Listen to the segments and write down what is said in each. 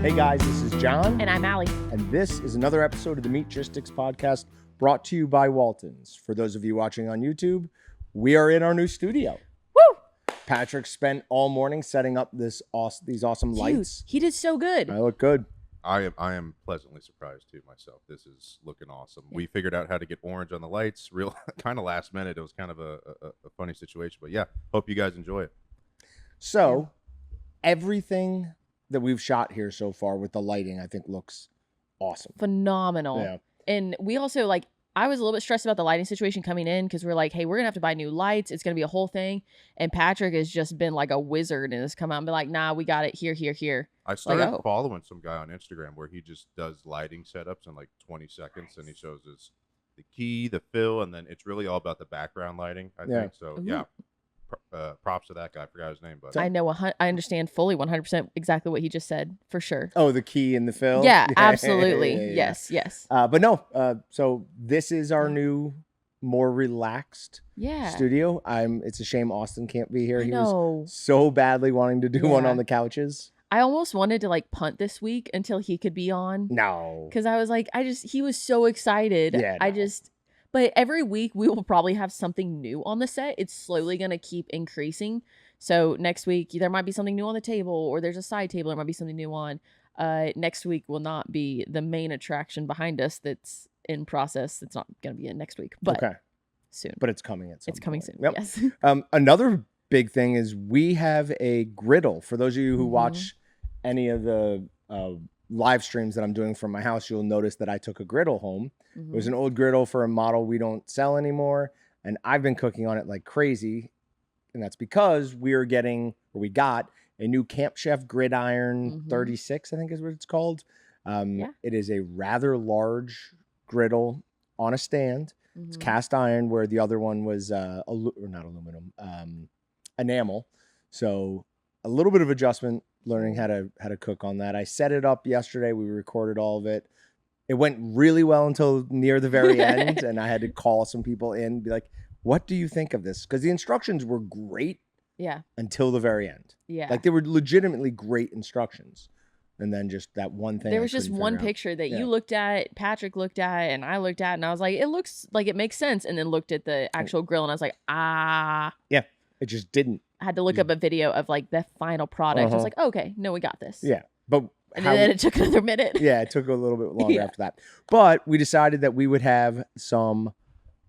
Hey guys, this is Jon. And I'm Allie. And this is another episode of the Meatgistics Podcast brought to you by Walton's. For those of you watching on YouTube, we are in our new studio. Woo! Patrick spent all morning setting up these awesome lights. He did so good. I look good. I am pleasantly surprised too myself. This is looking awesome. Yeah. We figured out how to get orange on the lights real kind of last minute. It was kind of a funny situation, but yeah, hope you guys enjoy it. So everything that we've shot here so far with the lighting, I think looks awesome. Phenomenal. Yeah. And we also I was a little bit stressed about the lighting situation coming in because we're like, hey, we're going to have to buy new lights. It's going to be a whole thing. And Patrick has just been like a wizard and has come out and been like, nah, we got it here. I started following some guy on Instagram where he just does lighting setups in like 20 seconds and he shows us the key, the fill, and then it's really all about the background lighting, I think. So, yeah. Props to that guy. I forgot his name, but I know. I understand fully 100% exactly what he just said for sure. Oh, the key and the fill. Yeah, absolutely. Yeah. Yes. But no. So this is our new, more relaxed studio. It's a shame Austin can't be here. He was so badly wanting to do one on the couches. I almost wanted to punt this week until he could be on. No, because I was like, he was so excited. Yeah, no. But every week we will probably have something new on the set. It's slowly going to keep increasing. So next week there might be something new on the table, or there's a side table. There might be something new on. Next week will not be the main attraction behind us that's in process. It's not going to be in next week, but soon. But it's coming at some It's coming point. soon, yes. Another big thing is we have a griddle. For those of you who watch any of the live streams that I'm doing from my house, you'll notice that I took a griddle home. It was an old griddle for a model we don't sell anymore, and I've been cooking on it like crazy, and that's because we got a new Camp Chef Gridiron 36, I think is what it's called. It is a rather large griddle on a stand. It's cast iron, where the other one was not aluminum, enamel. So a little bit of adjustment, learning how to cook on that. I set it up yesterday. We recorded all of it. It went really well until near the very end, and I had to call some people in and be like, what do you think of this? Because the instructions were great until the very end. Yeah. They were legitimately great instructions. And then just that one thing. There was just one picture that you looked at, Patrick looked at, and I looked at, and I was like, it looks like it makes sense. And then looked at the actual grill, and I was like, Yeah, it just didn't. I had to look up a video of the final product. I was like, okay, no, we got this. Yeah, but then it took another minute. Yeah, it took a little bit longer after that. But we decided that we would have some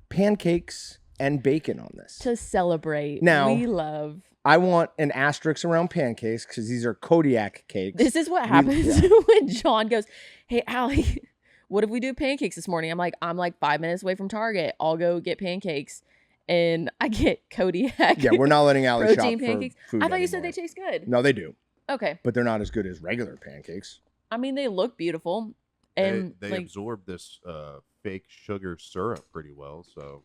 pancakes and bacon on this to celebrate. Now, I want an asterisk around pancakes because these are Kodiak cakes. This is what happens when Jon goes, hey, Allie, what if we do pancakes this morning? I'm like 5 minutes away from Target. I'll go get pancakes. And I get Kodiak. Yeah, we're not letting Allie shop pancakes. for food I thought you anymore. said they taste good. No, they do. Okay. But they're not as good as regular pancakes. I mean, they look beautiful. And they absorb this fake sugar syrup pretty well. So.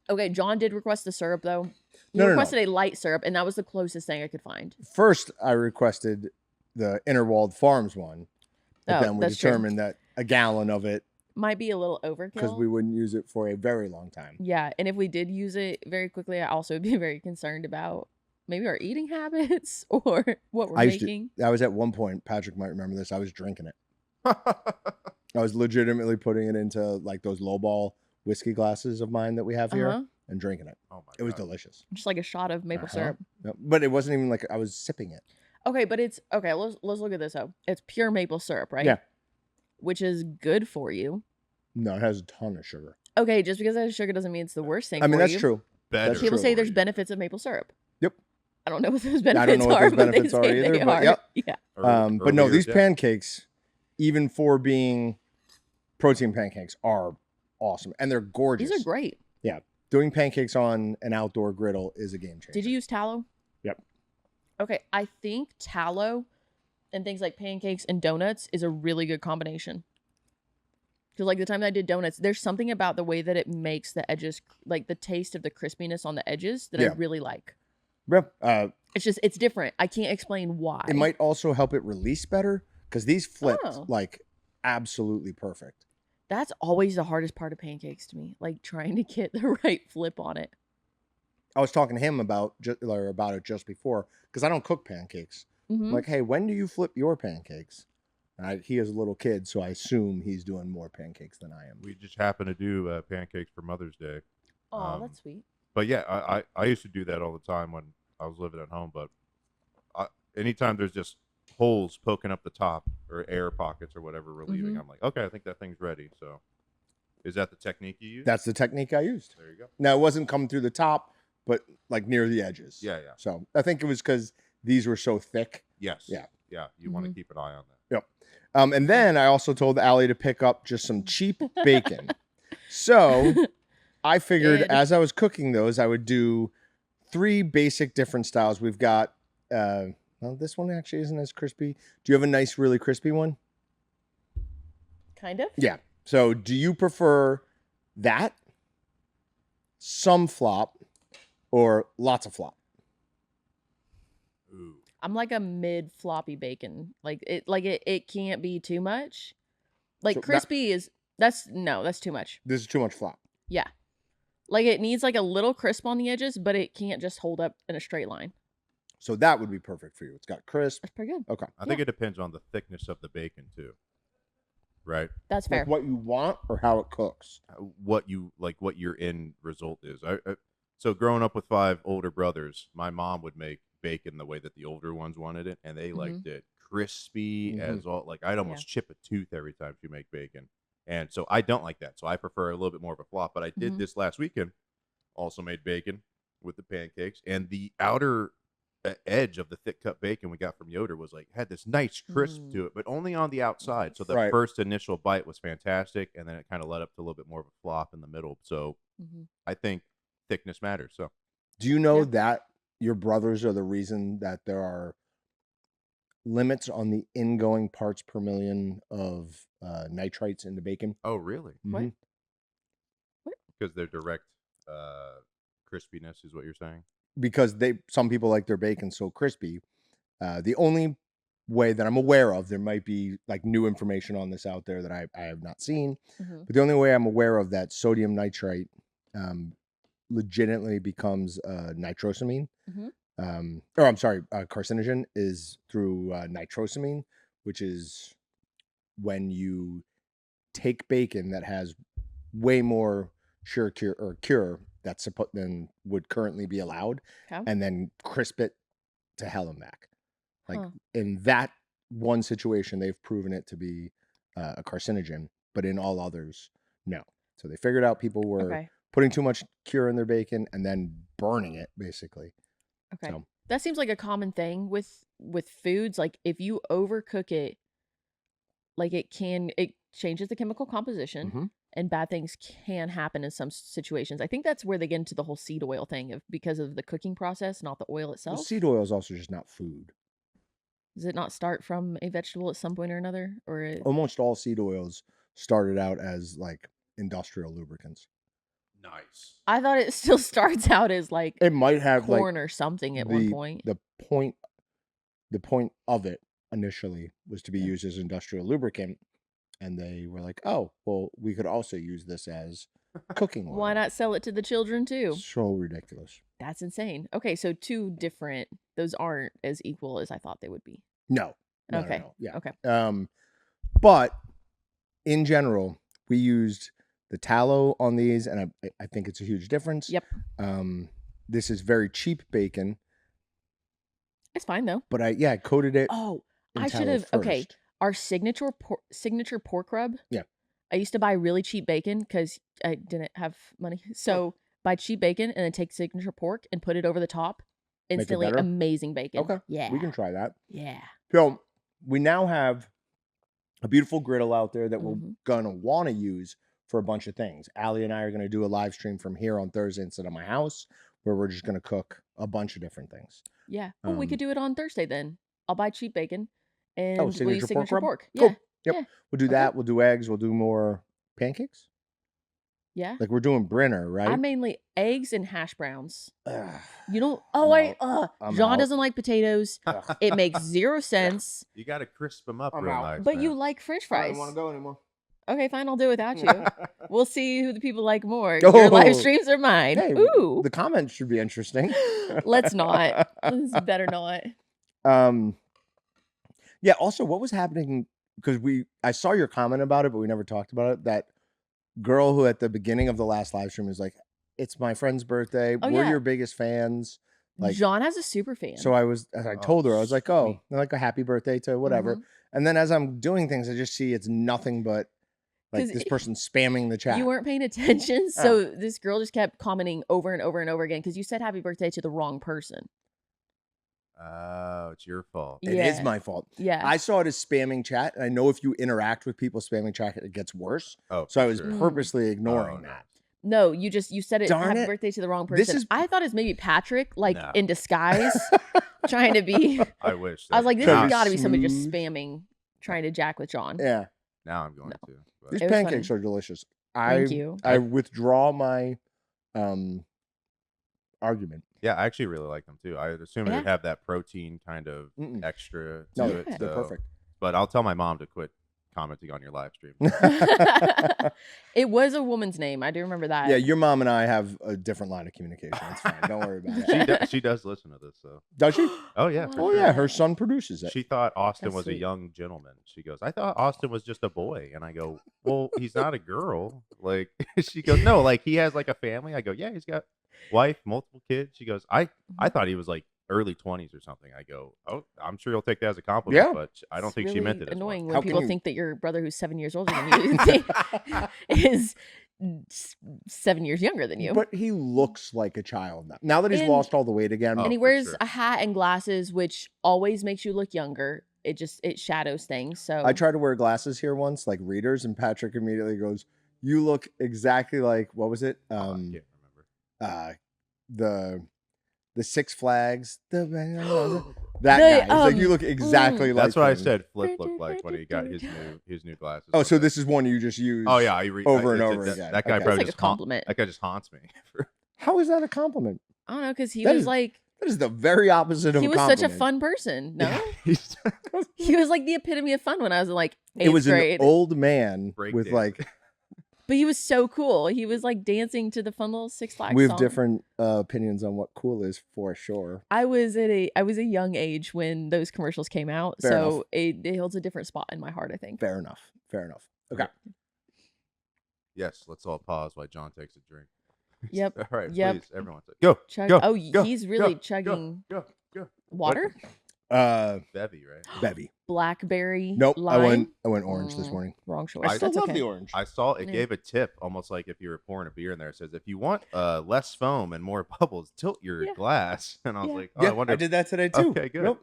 Okay, Jon did request the syrup, though. He requested a light syrup, and that was the closest thing I could find. First, I requested the Interwalled Farms one. But then we determined that a gallon of it might be a little overkill. Because we wouldn't use it for a very long time. Yeah, and if we did use it very quickly, I also would be very concerned about maybe our eating habits or what we're making. I was at one point, Patrick might remember this, I was drinking it. I was legitimately putting it into those lowball whiskey glasses of mine that we have here and drinking it. Oh my God. It was delicious. Just like a shot of maple syrup. No, but it wasn't even I was sipping it. Okay, but let's look at this though. It's pure maple syrup, right? Yeah. Which is good for you. No, it has a ton of sugar. Okay, just because it has sugar doesn't mean it's the worst thing for you. I mean, that's true. People say there's benefits of maple syrup. Yep. I don't know what those benefits are. I don't know what those benefits are either, but yep. Yeah. But no, these pancakes, even for being protein pancakes, are awesome. And they're gorgeous. These are great. Yeah. Doing pancakes on an outdoor griddle is a game changer. Did you use tallow? Yep. Okay, I think tallow and things like pancakes and donuts is a really good combination. Because the time that I did donuts, there's something about the way that it makes the edges, the taste of the crispiness on the edges that I really like. Yeah. It's different. I can't explain why. It might also help it release better because these flipped absolutely perfect. That's always the hardest part of pancakes to me, trying to get the right flip on it. I was talking to him about it just before because I don't cook pancakes. Mhm. Like, hey, when do you flip your pancakes? He is a little kid, so I assume he's doing more pancakes than I am. We just happen to do pancakes for Mother's Day. Oh, that's sweet. But yeah, I used to do that all the time when I was living at home. But anytime there's just holes poking up the top or air pockets or whatever relieving, I'm like, okay, I think that thing's ready. So is that the technique you use? That's the technique I used. There you go. Now, it wasn't coming through the top, but like near the edges. Yeah. So I think it was because these were so thick. Yes. Yeah. Yeah. You want to keep an eye on that. Yep. And then I also told Allie to pick up just some cheap bacon. So I figured as I was cooking those, I would do 3 basic different styles. We've got, well, this one actually isn't as crispy. Do you have a nice, really crispy one? Kind of. Yeah. So do you prefer that, some flop, or lots of flop? Ooh. I'm like a mid floppy bacon. Like it can't be too much. Like So crispy that's too much. This is too much flop. Yeah. Like it needs like a little crisp on the edges, but it can't just hold up in a straight line. So that would be perfect for you. It's got crisp. That's pretty good. Okay. I think it depends on the thickness of the bacon too. Right? That's fair. Like what you want or how it cooks. What your end result is. So growing up with 5 older brothers, my mom would make bacon the way that the older ones wanted it, and they liked it crispy as all. Like I'd almost chip a tooth every time she make bacon, and so I don't like that. So I prefer a little bit more of a flop. But I did this last weekend. Also made bacon with the pancakes, and the outer edge of the thick cut bacon we got from Yoder was like had this nice crisp to it, but only on the outside. So the first initial bite was fantastic, and then it kind of led up to a little bit more of a flop in the middle. So I think thickness matters. So do you know that your brothers are the reason that there are limits on the ingoing parts per million of nitrites into bacon? Oh, really? What? Because they're direct crispiness is what you're saying? Because some people like their bacon so crispy. The only way that I'm aware of, there might be like new information on this out there that I have not seen, but the only way I'm aware of that sodium nitrite legitimately becomes nitrosamine, or I'm sorry, carcinogen is through nitrosamine, which is when you take bacon that has way more cure that's than would currently be allowed, and then crisp it to hell and back. Like in that one situation, they've proven it to be a carcinogen, but in all others, no. So they figured out people were putting too much cure in their bacon and then burning it, basically. Okay. So, that seems like a common thing with foods. Like if you overcook it, like it changes the chemical composition. And bad things can happen in some situations. I think that's where they get into the whole seed oil thing because of the cooking process, not the oil itself. well, seed oil is also just not food. Does it not start from a vegetable at some point or another? Or Almost all seed oils started out as like industrial lubricants. Nice. I thought it still starts out as like It might have corn like or something at one point. The point of it initially was to be used as industrial lubricant. And they were like, oh, well, we could also use this as cooking oil. Why not sell it to the children too? So ridiculous. That's insane. Okay, so 2 different, those aren't as equal as I thought they would be. No. Okay. No. Yeah. Okay. But in general, we used the tallow on these, and I think it's a huge difference. Yep. This is very cheap bacon. It's fine though. But I coated it. Oh, in I should tallow have. Okay. first. Our signature pork rub. Yeah. I used to buy really cheap bacon because I didn't have money. So buy cheap bacon and then take signature pork and put it over the top. Instantly better? amazing bacon. Okay. Yeah. We can try that. Yeah. So we now have a beautiful griddle out there that we're going to want to use for a bunch of things. Allie and I are going to do a live stream from here on Thursday instead of my house, where we're just going to cook a bunch of different things. Yeah. Well, we could do it on Thursday then. I'll buy cheap bacon and we'll use signature signature pork pork. rub? Cool. Yeah. Yep. Yeah. We'll do that. We'll do eggs. We'll do more pancakes. Yeah. Like we're doing Brenner, right? I mainly eggs and hash browns. Ugh, You don't. I'm John out. doesn't like potatoes. Ugh. It makes 0 sense. You got to crisp them up I'm real out. nice. But man. you like French I fries. don't want to go anymore. Okay, fine. I'll do it without you. We'll see who the people like more. Oh. Your live streams or mine. Hey, Ooh. the comments should be interesting. Let's not. Let's better not. Yeah. Also, what was happening? Because I saw your comment about it, but we never talked about it. That girl who at the beginning of the last live stream was like, "It's my friend's birthday. Oh, We're yeah. your biggest fans." Like, Jon has a super fan. so I told her, I was like, sweet. "Oh, like a happy birthday to whatever." Mhm. And then as I'm doing things, I just see it's nothing but like 'Cause this person spamming the chat. You weren't paying attention, so this girl just kept commenting over and over and over again because you said happy birthday to the wrong person. Oh, it's your fault. It is my fault. Yeah. I saw it as spamming chat, and I know if you interact with people spamming chat, it gets worse. Oh, So I for was sure. purposely ignoring no. that. No, you said it Darn happy it. birthday to the wrong This person. is- I thought it was maybe Patrick, like No. in disguise, trying to be. I wish. I was like, this Very has got to be somebody just smooth. spamming, trying to jack with Jon. Yeah, Now I'm going to. But these It was pancakes funny. are delicious. Thank you. I withdraw my argument. yeah, I actually really like them too. I assume it Yeah. would have that protein kind of Mm-mm. extra to No, it. Yeah. they're so- perfect. But I'll tell my mom to quit commenting on your live stream. It was a woman's name. I do remember that. Yeah, your mom and I have a different line of communication. It's fine. Don't worry about it. she does listen to this, so. Does she? Oh yeah. for Oh sure. yeah, her son produces it. She thought Austin That's was a sweet. young gentleman. She goes, I thought Austin was just a boy. And I go, well, he's not a girl. Like, she goes, no, like he has like a family. I go, yeah, he's got wife, multiple kids. She goes, I thought he was like early 20s or something. I go, oh, I'm sure you'll take that as a compliment, Yeah. but I don't It's think she really meant it as annoying one. How when can people you- think that your brother, who's 7 years older than you, think is 7 years younger than you. But he looks like a child now. Now that he's And- lost all the weight again. Oh, and he for wears sure. a hat and glasses, which always makes you look younger. It shadows things. So I tried to wear glasses here once, like readers, and Patrick immediately goes, "You look exactly like what was it? Oh, I can't remember. The Six Flags, that The, guy. He's like, you look exactly like. That's what I him." said Flip looked like when he got his new glasses. Oh, on so there. this is one you just use. Oh yeah, over and over that, again. That guy Okay. That's probably like a just compliment. that guy just haunts me. How is that a compliment? I don't know, because he That was is like That is the very opposite of he a was compliment. such a fun person. No, He's- he was like the epitome of fun when I was in like eighth It was grade. an old man Break with dance. like But he was so cool. He was like dancing to the fun little Six Flags we have song. different opinions on what cool is for sure. I was a young age when those commercials came out, Fair so enough. it holds a different spot in my heart. I think. Fair enough. Okay. yes, let's all pause while Jon takes a drink. Yep. All right, Yep. please, everyone, say, go. Chug. Go, Oh, go, he's really go, chugging Go. water. Bevy, right? Bevy. Blackberry. Nope. Lime. I went orange this morning. Wrong choice. I still That's love okay. the orange. I saw it Yeah. gave a tip, almost like if you were pouring a beer in there. It says if you want less foam and more bubbles, tilt your Yeah. glass. And I was Yeah. like, oh, I wonder. I did that today too. Okay, good. Yep.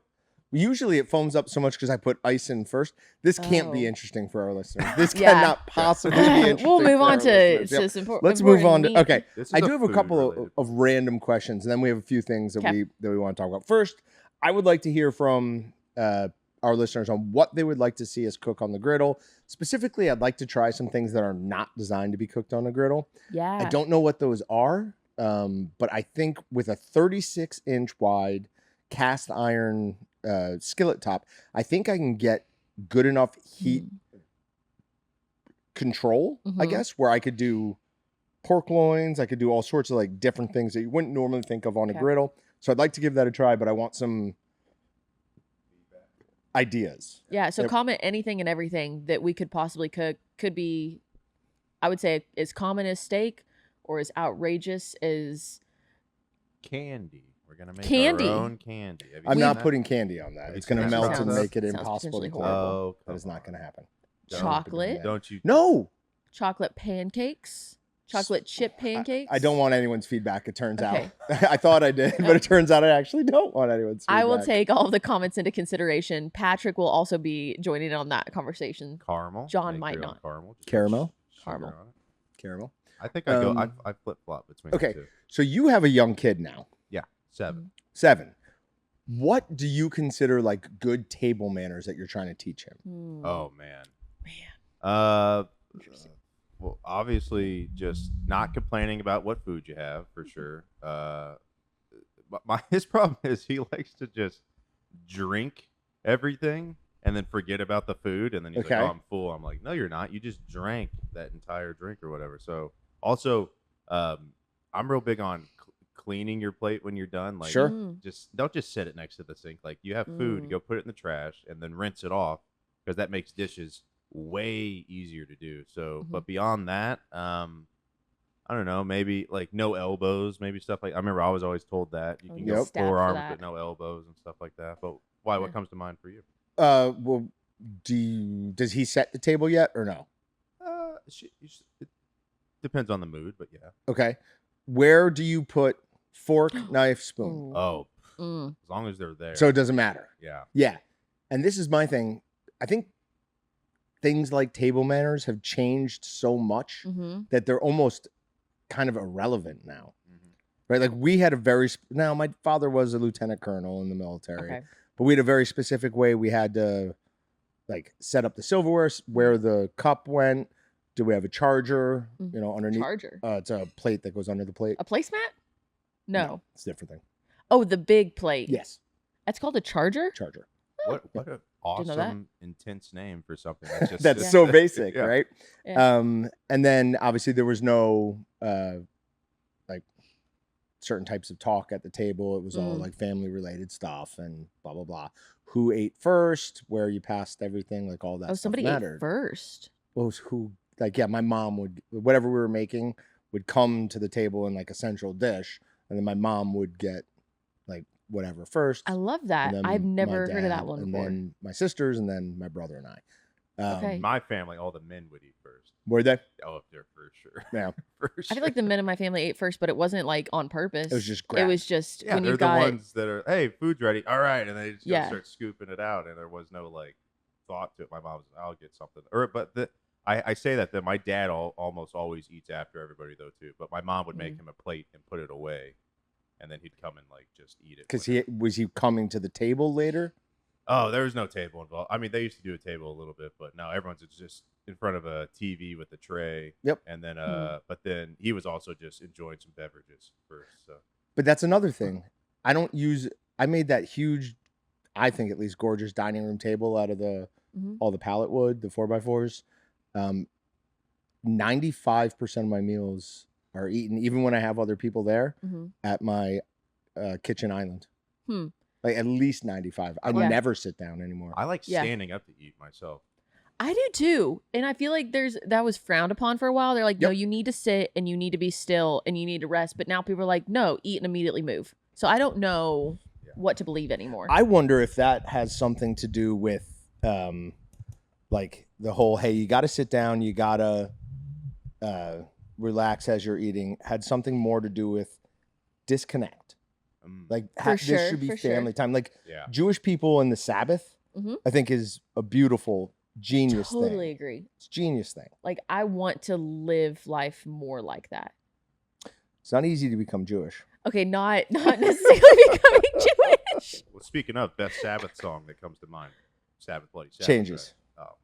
Usually it foams up so much because I put ice in first. This can't be Oh. interesting for our listeners. This Yeah. cannot possibly be interesting. We'll move for on our to listeners. Yep. some important. Let's move on to meat. okay. This is I do have a couple food-related of random questions, and then we have a few things that Okay. we want to talk about. First, I would like to hear from our listeners on what they would like to see us cook on the griddle. Specifically, I'd like to try some things that are not designed to be cooked on a griddle. Yeah. I don't know what those are, but I think with a 36-inch wide cast iron skillet top, I think I can get good enough heat control, I Mhm. guess, where I could do pork loins. I could do all sorts of like different things that you wouldn't normally think of on a Okay. griddle. So I'd like to give that a try, but I want some ideas. Yeah. So Yep. comment anything and everything that we could possibly cook. Could be, I would say, as common as steak or as outrageous as. candy. We're gonna make Candy. our own candy. Have you I'm seen not that? putting candy on that. Have you It's going to seen that melt and process? make it Sounds impossible to potentially cook. horrible. Oh, That is come not on. going to happen. Don't- Chocolate? Don't you? No, Chocolate pancakes, chocolate chip pancakes. I don't want anyone's feedback. It turns Okay. out I thought I did, but it turns out I actually don't want anyone's feedback. I will take all of the comments into consideration. Patrick will also be joining in on that conversation. Caramel. Jon Make might your own not. Caramel. Just put Caramel? sugar Caramel. on it. caramel. I think I go. Um, I flip flop between okay. the two. So you have a young kid now, Yeah, 7. 7. What do you consider like good table manners that you're trying to teach him? Hmm. Oh man. Man. Well, obviously, just not complaining about what food you have for sure. His problem is he likes to just drink everything and then forget about the food, and then he's Okay. like, "Oh, I'm full." I'm like, "No, you're not. You just drank that entire drink or whatever." So, also, I'm real big on cleaning your plate when you're done. Like, Sure. just don't just sit it next to the sink. Like, you have food, go put it in the trash and then rinse it off, because that makes dishes way easier to do. So, but beyond that, I don't know, maybe like no elbows, maybe stuff like, I remember I was always told that you can go forearms but no elbows and stuff like that. But why? What comes to mind for you? Well, does he set the table yet or no? It depends on the mood, but yeah. Okay. Where do you put fork, knife, spoon? Oh, as long as they're there. So it doesn't matter. Yeah. Yeah. And this is my thing. I think things like table manners have changed so much that they're almost kind of irrelevant now. Right? Like we had now my father was a lieutenant colonel in the military, but we had a very specific way we had to like set up the silverware, where the cup went. Do we have a charger, underneath? Charger? It's a plate that goes under the plate. A placemat? No. It's a different thing. Oh, the big plate. Yes. That's called a charger? Charger. What an awesome, intense name for something that's just that's so basic, right? Yeah. And then obviously there was no like certain types of talk at the table. It was all like family related stuff and blah blah blah. Who ate first? Where you passed everything, like all that. Stuff somebody mattered. ate first. Well, who? Like my mom would, whatever we were making would come to the table in like a central dish, and then my mom would get like whatever first. I love that. I've never heard of that one before. And then my sisters, and then my brother and I. Okay. My family, all the men would eat first. Were they? Oh, they're for sure. Yeah. For sure. I feel like the men in my family ate first, but it wasn't like on purpose. It was just grab. It was just when you they're got the ones that are, hey, food's ready. All right, and they just start scooping it out, and there was no like thought to it. My mom was, I'll get something. I say that my dad almost always eats after everybody though too, but my mom would make him a plate and put it away, and then he'd come and like just eat it. Because he coming to the table later? Oh, there was no table involved. I mean, they used to do a table a little bit, but now everyone's just in front of a TV with a tray. Yep. And then, but then he was also just enjoying some beverages first. So. But that's another thing. I made that huge, I think at least gorgeous dining room table out of all the pallet wood, the 4x4s. 95% of my meals are eaten, even when I have other people there, at my kitchen island. Like at least 95. I never sit down anymore. I like standing up to eat myself. I do too. And I feel like that was frowned upon for a while. They're like, no, you need to sit and you need to be still and you need to rest. But now people are like, no, eat and immediately move. So I don't know what to believe anymore. I wonder if that has something to do with like the whole, hey, you got to sit down, you got to relax as you're eating, had something more to do with disconnect. Like this should be family time. Like Jewish people and the Sabbath, I think is a beautiful, genius thing. Totally agree. It's a genius thing. Like I want to live life more like that. It's not easy to become Jewish. Okay, not necessarily becoming Jewish. Well, speaking of best Sabbath song that comes to mind, Sabbath Bloody Sabbath. Changes. Right? Oh,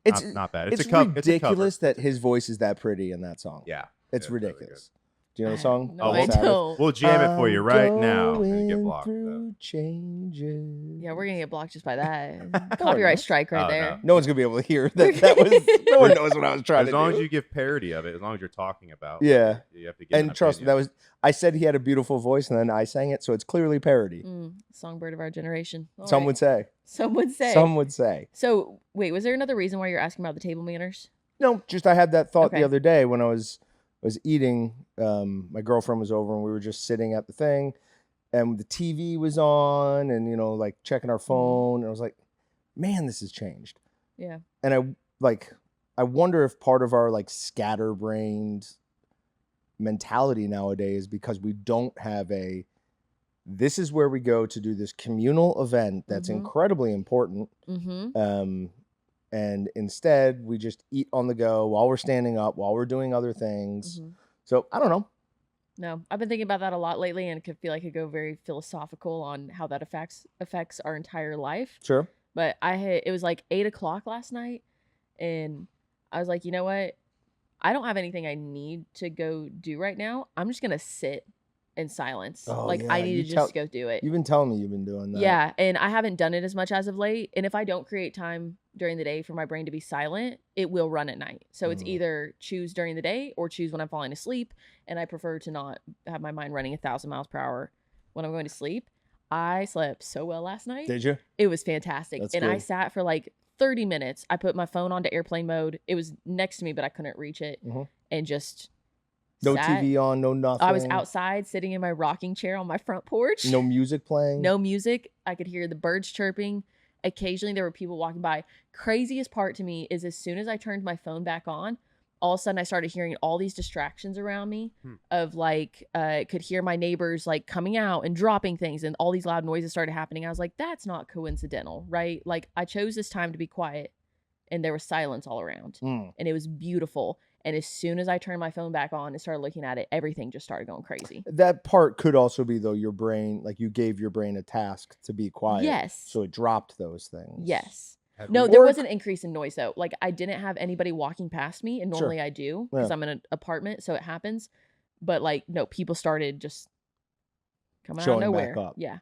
it's not bad. It's ridiculous that his voice is that pretty in that song. Yeah, it's ridiculous. Really. Do you know the song? No, I don't. We'll jam it for you right now. And get blocked. Changes. Yeah, we're gonna get blocked just by that. Copyright strike right there. No one's gonna be able to hear that. That was no one knows what I was trying to do. As long as you give parody of it, as long as you're talking about. Yeah. You have to give. And trust me, I said he had a beautiful voice, and then I sang it, so it's clearly parody. Songbird of our generation. Some would say. Some would say. Some would say. So wait, was there another reason why you're asking about the table manners? No, just I had that thought the other day when I was eating. My girlfriend was over, and we were just sitting at the thing, and the TV was on, and like checking our phone, and I was like, man, this has changed. Yeah. And I wonder if part of our like scatterbrained mentality nowadays, because we don't have this is where we go to do this communal event that's incredibly important. And instead we just eat on the go while we're standing up, while we're doing other things. So I don't know. No, I've been thinking about that a lot lately, and could feel like I could go very philosophical on how that affects our entire life. Sure. But it was like 8:00 last night, and I was like, you know what? I don't have anything I need to go do right now. I'm just gonna sit in silence. Oh, Like, yeah, I need you to just go do it. You've been telling me you've been doing that. Yeah, and I haven't done it as much as of late. And if I don't create time during the day for my brain to be silent, it will run at night. So it's either choose during the day or choose when I'm falling asleep. And I prefer to not have my mind running 1,000 miles per hour when I'm going to sleep. I slept so well last night. Did you? It was fantastic. That's and I good. sat for like 30 minutes. I put my phone onto airplane mode. It was next to me, but I couldn't reach it. And just No sat. TV on, no nothing. I was outside sitting in my rocking chair on my front porch. No music playing. No music. I could hear the birds chirping. Occasionally there were people walking by. Craziest part to me is as soon as I turned my phone back on, all of a sudden I started hearing all these distractions around me of like, could hear my neighbors like coming out and dropping things, and all these loud noises started happening. I was like, that's not coincidental, right? Like, I chose this time to be quiet and there was silence all around and it was beautiful. And as soon as I turned my phone back on and started looking at it, everything just started going crazy. That part could also be, though, your brain, like you gave your brain a task to be quiet. Yes. So it dropped those things. Yes. Have No, you- there was an increase in noise though. Like, I didn't have anybody walking past me, and Sure. normally I do because Yeah. I'm in an apartment, so it happens. But like, no, people started just coming out Showing of back nowhere. up. Yeah.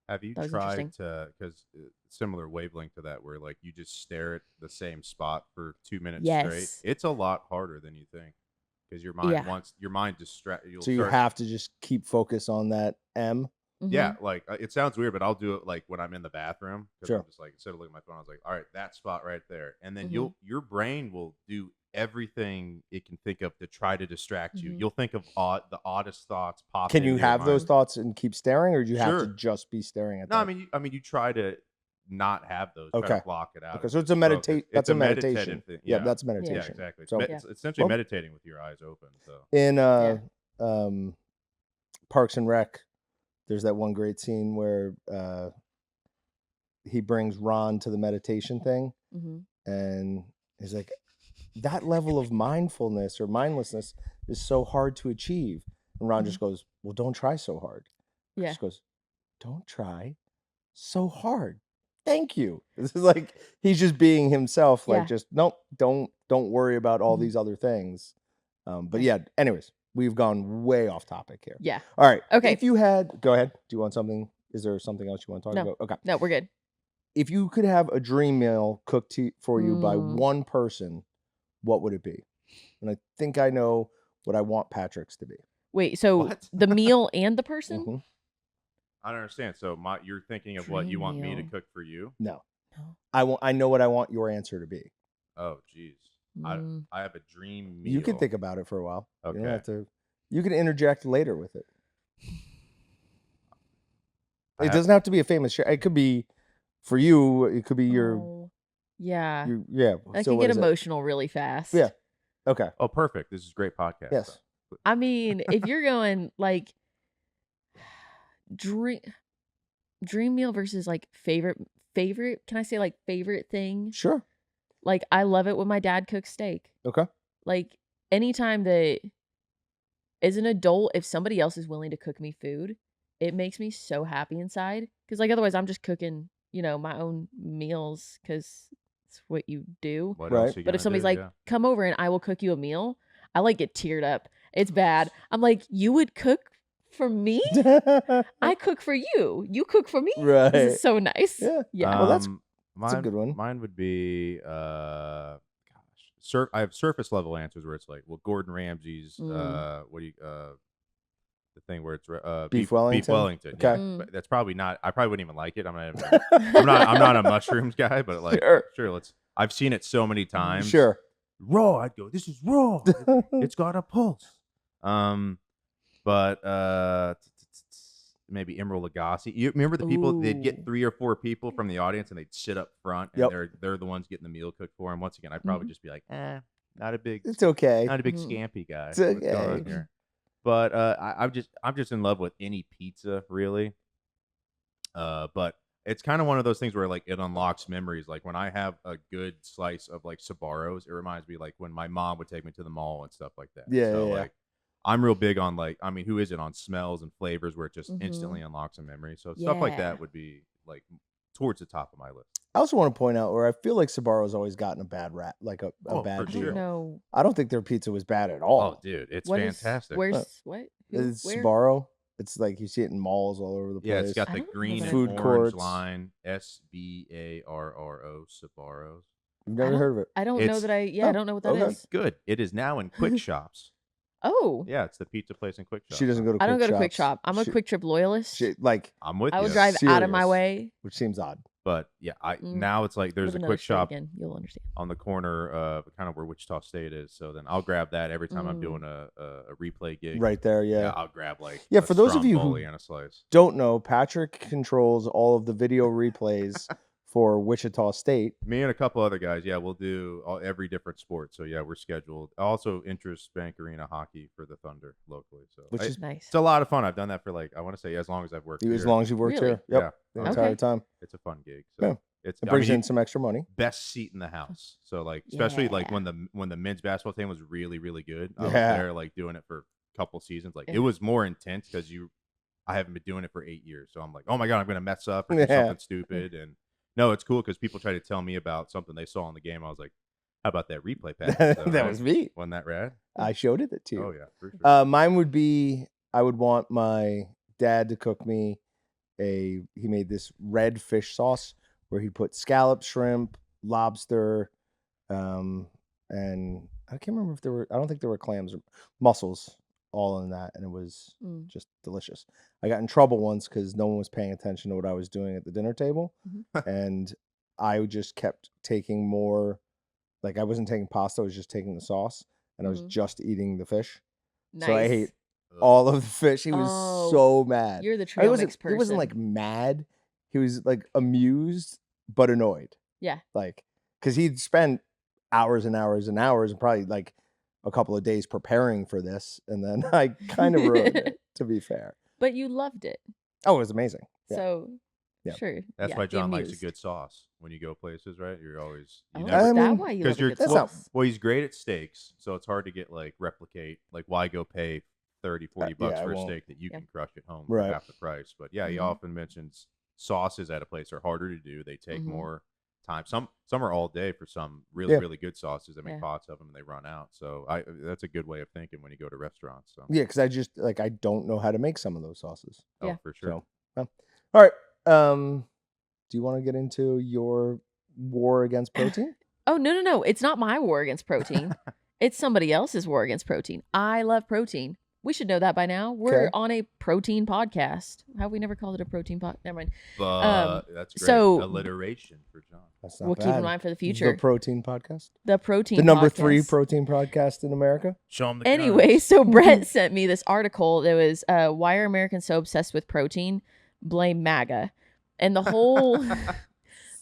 Have you That was tried interesting. to, because similar wavelength to that, where like you just stare at the same spot for 2 minutes Yes. straight? It's a lot harder than you think, because your mind Yeah. wants your mind distract. So you have to just keep focus on that M. Yeah, like it sounds weird, but I'll do it like when I'm in the bathroom. 'Cause Sure. I'm just like, instead of looking at my phone, I was like, all right, that spot right there, and then Mhm. your brain will do everything it can think of to try to distract you. Mhm. You'll think of the oddest thoughts pop. Can you into your have those mind. thoughts and keep staring, or do you have to Sure. just be staring at No, them? I mean, you try to not have those. Try Okay. to block it out. Okay, so and it's a just focus. meditate. It's That's a meditative meditation. thing. Yeah, Yeah, that's yeah, meditation. exactly. It's, So it's essentially well- meditating with your eyes open. So in Parks and Rec, there's that one great scene where he brings Ron to the meditation thing, and he's like, that level of mindfulness or mindlessness is so hard to achieve. And Ron just goes, well, don't try so hard. Yeah. Just goes, don't try so hard. Thank you. This is like, he's just being himself. Like, Yeah. just, nope, don't worry about all Mhm. these other things. But yeah, anyways, we've gone way off topic here. Yeah. All right. Okay. If you had, go ahead. Do you want something? Is there something else you want to talk No. about? Okay. No, we're good. If you could have a dream meal cooked for you by Mm. one person, what would it be? And I think I know what I want Patrick's to be. Wait, so What? the meal and the person? Mhm. I don't understand. So you're thinking of what you Dream want me to meal. cook for you? No. No. I know what I want your answer to be. Oh, geez. Mm. I have a dream meal. You can think about it for a while. You don't Okay. have to. You can interject later with it. It doesn't have to be a famous chef. It could be for you. It could be your Oh, yeah. yeah. I so can what get is it? emotional really fast. Yeah. Okay. Oh, perfect. This is great podcast. Yes. stuff. I mean, if you're going like dream meal versus like favorite, can I say like favorite thing? Sure. Like, I love it when my dad cooks steak. Okay. Like, anytime that as an adult, if somebody else is willing to cook me food, it makes me so happy inside. Because like, otherwise I'm just cooking, my own meals because it's what you do. What Right. else you But if gonna somebody's do? like, Yeah. come over and I will cook you a meal, I like get teared up. It's bad. I'm like, you would cook for me? I cook for you. You cook for me? This Right. is so nice. Yeah. Yeah. Well, that's mine, a good one. Mine would be I have surface level answers where it's like, well, Gordon Ramsay's what do you the thing where it's Beef Wellington? Beef Wellington. Okay. Yeah. But that's probably not. I probably wouldn't even like it. I'm not a mushrooms guy, but like sure. I've seen it so many times. Sure. Raw. I'd go, this is raw. It's got a pulse. But maybe Emeril Lagasse. You remember the people? They'd Ooh. get 3 or 4 people from the audience, and they'd sit up front, and Yep. they're the ones getting the meal cooked for them. Once again, I'd probably just be like, not a big, It's okay. not a big Mhm. scampy guy. It's What's going on okay. here? But I'm just in love with any pizza, really. But it's kind of one of those things where like it unlocks memories. Like when I have a good slice of like Sbarro's, it reminds me like when my mom would take me to the mall and stuff like that. Yeah, So yeah, yeah. like I'm real big on like, I mean, who isn't on smells and flavors where it just Mhm. instantly unlocks a memory. So stuff like Yeah. that would be like towards the top of my list. I also want to point out where I feel like Sbarro's always gotten a bad rap, like a Oh, bad for deal. sure. No. I don't think their pizza was bad at Oh, all. dude, it's What is- fantastic. Where's what? Who, It's where? Sbarro. It's like you see it in malls all over the place. Yeah, it's got I the don't know green that and Food orange courts. line. Sbarro, Sbarros. You've never heard of it. I don't know It's- that I Oh, don't know what that is. okay. It's good. It is now in Quick Shops. Oh. Yeah, it's the pizza place in Quick Shops. She doesn't go to. I don't go to Quick Shops. Shop. I'm a She- Quick Trip loyalist. like, I'm with I you. will drive out of my Serious. way. which seems odd. But yeah, Mm. now it's like there's Live a another Quick state Shop again. You'll understand. on the corner of kind of where Wichita State is. So then I'll grab that every time I'm Mm. doing a replay gig. Right there, yeah. I'll grab like Yeah, a for those of you who- Stromboli and a slice. Don't know, Patrick controls all of the video replays for Wichita State. Me and a couple other guys, yeah, we'll do every different sport. So yeah, we're scheduled. Also, interest Bank Arena hockey for the Thunder locally. So Which is Nice. it's a lot of fun. I've done that for like I want to say as long as I've worked as here. long as you've worked Really? here. Yep. Yeah. The Okay. entire time. It's a fun gig. So Yeah. it's It I brings mean, in some extra money. best seat in the house. So like especially like Yeah. when the men's basketball team was really really good. I was Yeah. there like doing it for a couple seasons. Like Yeah. it was more intense because I haven't been doing it for 8 years. So I'm like, oh my god, I'm gonna mess up or do Yeah. something stupid. And no, it's cool because people try to tell me about something they saw in the game. I was like, how about that replay pass? That was me. Wasn't that rad? I showed it to you. Oh yeah, for sure. Mine would be I would want my dad to cook me he made this red fish sauce where he put scallop, shrimp, lobster, and I can't remember if I don't think there were clams or mussels all in that, and it was Mm. just delicious. I got in trouble once because no one was paying attention to what I was doing at the dinner table, and I just kept taking more. Like I wasn't taking pasta; I was just taking the sauce, and I was Mhm. just eating the fish. Nice. So I ate all of the fish. He was Oh, so mad. You're the He trail wasn't, mix he person. wasn't like mad. He was like amused but annoyed. Yeah. Like because he'd spent hours and hours and hours and probably like a couple of days preparing for this, and then I kind of ruined it. To be fair. But you loved it. Oh, it was amazing. Yeah. So Yeah. sure. That's yeah, why be John likes a amused. good sauce when you go places, right? You're always Oh, you is never I that mean, why you because love a you're good that's well, not- sauce? well, he's great at steaks, so it's hard to get like replicate. Like, why go pay 30, 40 bucks yeah, I for a won't. steak that you Yeah. can crush at home Right. for half the price? But yeah, he Mhm. often mentions sauces at a place are harder to do. They take Mhm. more time. Some are all day for some really Yeah. really good sauces. They make Yeah. pots of them and they run out. So that's a good way of thinking when you go to restaurants. So Yeah, because I just like I don't know how to make some of those sauces. oh, Yeah. for sure. So, well, all right. Do you want to get into your war against protein? Oh no. It's not my war against protein. It's somebody else's war against protein. I love protein. We should know that by now. We're Okay. on a protein podcast. How have we never called it a protein pod? Never mind. But that's great. so- Alliteration for John. That's not We'll bad. keep in mind for the future. The protein podcast. The protein. The number 3 podcast. protein podcast in America. Show him the Anyway, so Brett sent me this article that was why are Americans so obsessed with protein? Blame MAGA. And the whole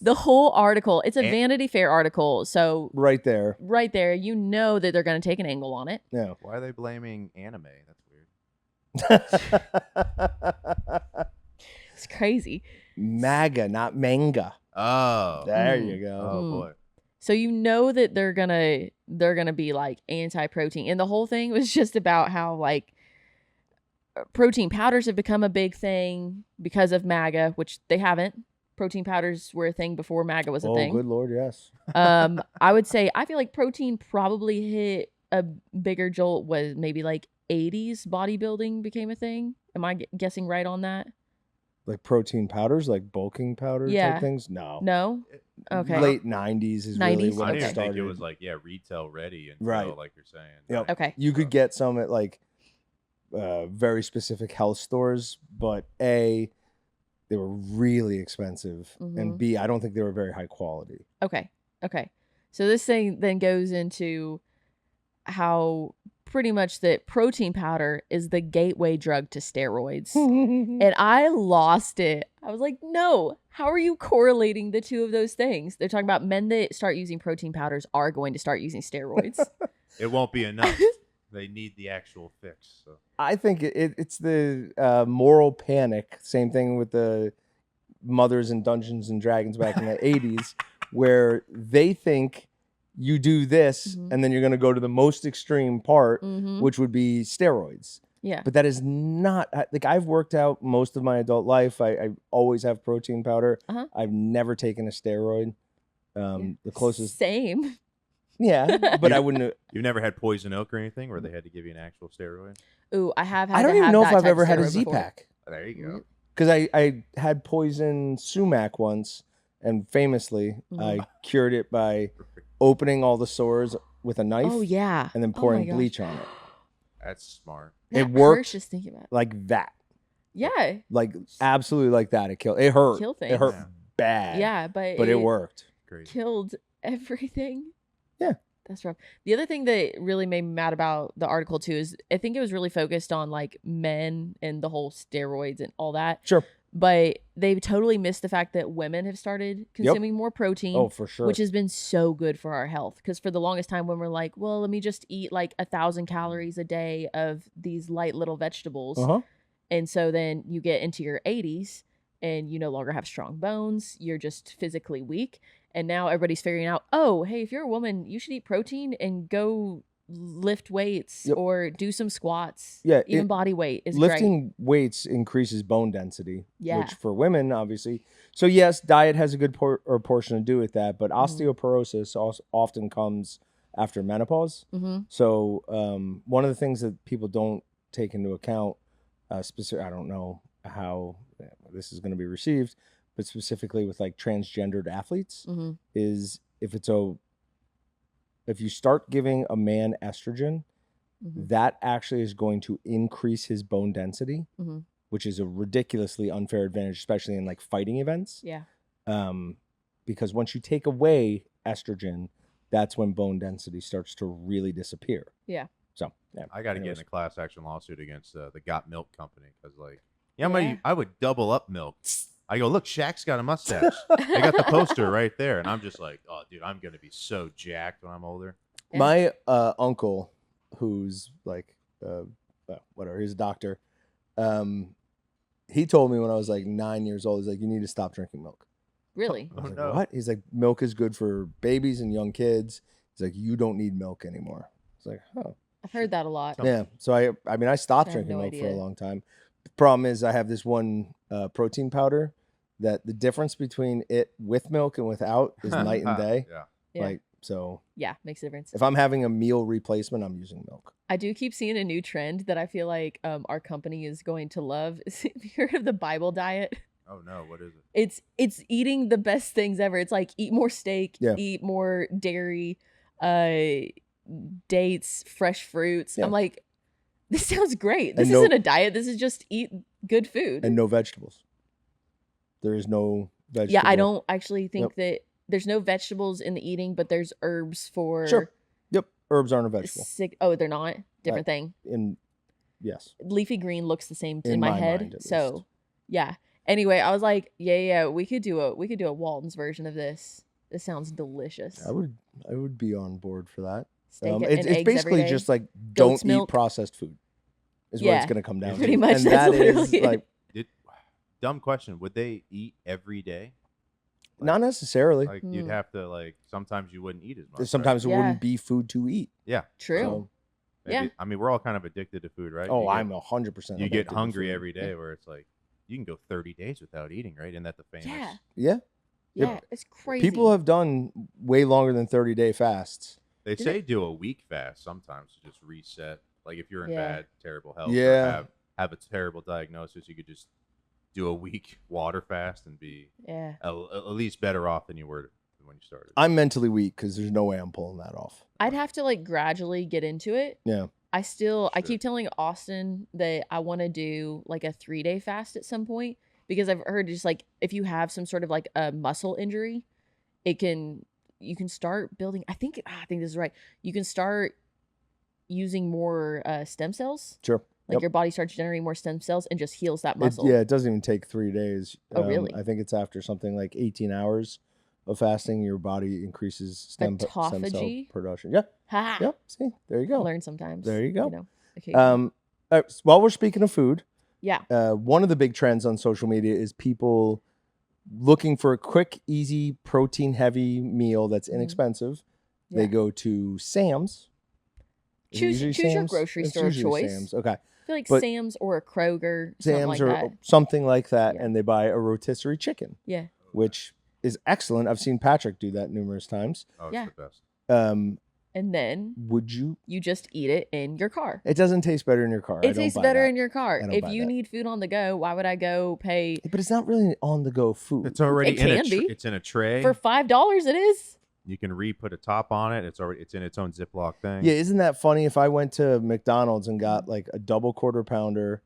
the whole article, it's a And- Vanity Fair article. So Right there. right there, you know that they're going to take an angle on it. Yeah. Why are they blaming anime? That's weird. It's crazy. MAGA, not manga. Oh, There Mm. you go. oh Mm. boy. So you know that they're gonna be like anti-protein, and the whole thing was just about how like protein powders have become a big thing because of MAGA, which they haven't. Protein powders were a thing before MAGA was a Oh, thing. good Lord, yes. I would say I feel like protein probably hit a bigger jolt was maybe like 80s bodybuilding became a thing. Am I guessing right on that? Like protein powders, like bulking powder Yeah. type things? No. No. Okay. Late 90s is really 90s? when I it didn't even started. think it was like retail ready until Right. like you're saying. Yep. Okay. You could get some at like very specific health stores, but A, they were really expensive, and Mhm. B, I don't think they were very high quality. Okay. So this thing then goes into how pretty much that protein powder is the gateway drug to steroids. And I lost it. I was like, no, how are you correlating the two of those things? They're talking about men that start using protein powders are going to start using steroids. It won't be enough. They need the actual fix. So. I think it's the moral panic. Same thing with the mothers in Dungeons and Dragons back in the 80s, where they think you do this Mhm. and then you're going to go to the most extreme part, Mm-hmm. which would be steroids. Yeah. But that is not like I've worked out most of my adult life. I always have protein powder. Uh-huh. I've never taken a steroid. The closest Same. Yeah, but I wouldn't. You've never had poison oak or anything where they had to give you an actual steroid? Ooh, I have had I don't to even have know if that I've type ever of had a steroid Z before. pack. There you go. Because I had poison sumac once, and famously I cured it by opening all the sores with a knife. Oh yeah. And then Oh pouring my gosh. bleach on it. That's smart. That It worked hurts just thinking about it. like that. Yeah. Like absolutely like that. It killed. It hurt. Kill It hurt things. bad. Yeah, but But it worked. Great. killed everything. Yeah. That's rough. The other thing that really made me mad about the article too is I think it was really focused on like men and the whole steroids and all that. Sure. But they totally missed the fact that women have started consuming more protein. Oh, for sure. Which has been so good for our health. Because for the longest time when we're like, well, let me just eat like 1,000 calories a day of these light little vegetables. And so then you get into your 80s and you no longer have strong bones. You're just physically weak. And now everybody's figuring out, oh, hey, if you're a woman, you should eat protein and go lift weights or do some squats. Yeah, even body weight is great. lifting weights increases bone density. Yeah. Which for women, obviously. So yes, diet has a good portion to do with that, but osteoporosis also often comes after menopause. So one of the things that people don't take into account, I don't know how this is going to be received, but specifically with like transgendered athletes, is if you start giving a man estrogen, that actually is going to increase his bone density, which is a ridiculously unfair advantage, especially in like fighting events. Yeah. Because once you take away estrogen, that's when bone density starts to really disappear. Yeah. So yeah, I got to get anyways. in a class action lawsuit against the Got Milk company because, like, I would double up milk. I go, look, Shaq's got a mustache. They got the poster right there, and I'm just like, oh, dude, I'm gonna be so jacked when I'm older. Yeah. My uncle, who's like, whatever, he's a doctor. He told me when I was like 9 years old, he's like, you need to stop drinking milk. Really? I was like, what? He's like, milk is good for babies and young kids. He's like, you don't need milk anymore. It's like, oh. I've heard that a lot. Yeah. So I stopped drinking no milk for a idea. long time. The problem is I have this one protein powder that the difference between it with milk and without is night and day. Yeah. Like, so Yeah, makes a difference. if I'm having a meal replacement, I'm using milk. I do keep seeing a new trend that I feel like our company is going to love. Have you heard of the Bible diet? Oh no, what is it? It's eating the best things ever. It's like eat more steak, eat more dairy, dates, fresh fruits. Yeah. I'm like, this sounds great. This And isn't a diet. This is just eat good food. And no vegetables. There is no vegetable. Yeah, I don't actually think that there's no vegetables in the eating, but there's herbs for Sure. Yep. Herbs aren't a vegetable. Oh, they're not? Different thing. Yes. Leafy green looks the same in In my my head. mind, at So least. yeah. Anyway, I was like, yeah, we could do a Walton's version of this. This sounds delicious. I would be on board for that. Steak and It's eggs basically every day. just like Goat's don't milk. eat processed food. Is what Yeah, it's going to come down pretty to. much, And that's that is literally it. like Dumb question. Would they eat every day? not necessarily. Like you'd have to like sometimes you wouldn't eat as much. Sometimes it Yeah. wouldn't be food to eat. Yeah. True. So, Maybe, I mean, we're all kind of addicted to food, right? oh, You get- I'm 100%. You addicted get to hungry food. every day, where it's like you can go 30 days without eating, right? Isn't that the famous? Yeah. Yeah. Yeah, it's crazy. People have done way longer than 30-day fasts. They say do a week fast sometimes to just reset. Like if you're in Yeah. bad, terrible health, Yeah. or have a terrible diagnosis, you could just do a week water fast and be Yeah. at least better off than you were when you started. I'm mentally weak because there's no way I'm pulling that off. I'd have to like gradually get into it. Yeah. I Sure. keep telling Austin that I want to do like a 3-day fast at some point because I've heard just like if you have some sort of like a muscle injury, you can start building. I think this is right. You can start using more stem cells. Sure. Like your body starts generating more stem cells and just heals that muscle. It doesn't even take 3 days. Oh, really? I think it's after something like 18 hours of fasting, your body increases stem cell Autophagy? production. Yeah. Ha! Yep. See, there you I go. learn sometimes. There you go. Occasionally. While we're speaking of food, Yeah. one of the big trends on social media is people looking for a quick, easy, protein-heavy meal that's inexpensive. Yeah. They go to Sam's. Is it Choose usually your Sam's? grocery It's store of usually choice. Sam's. Okay. I feel like But Sam's or a Kroger, something Sam's like or that. something like that, Yeah. and they buy a rotisserie chicken, Yeah. which is excellent. I've seen Patrick do that numerous times. Oh, it's Yeah. the best. And then would you? you just eat it in your car. It doesn't taste better in your car. It tastes better in your car. I don't If buy you that. need food on the go, why would I go pay But it's not really on the go food. It's already It in a can be. it's in a tray. for $5? It is. You can put a top on it. It's in its own Ziploc thing. Yeah, isn't that funny? If I went to McDonald's and got like a double quarter pounder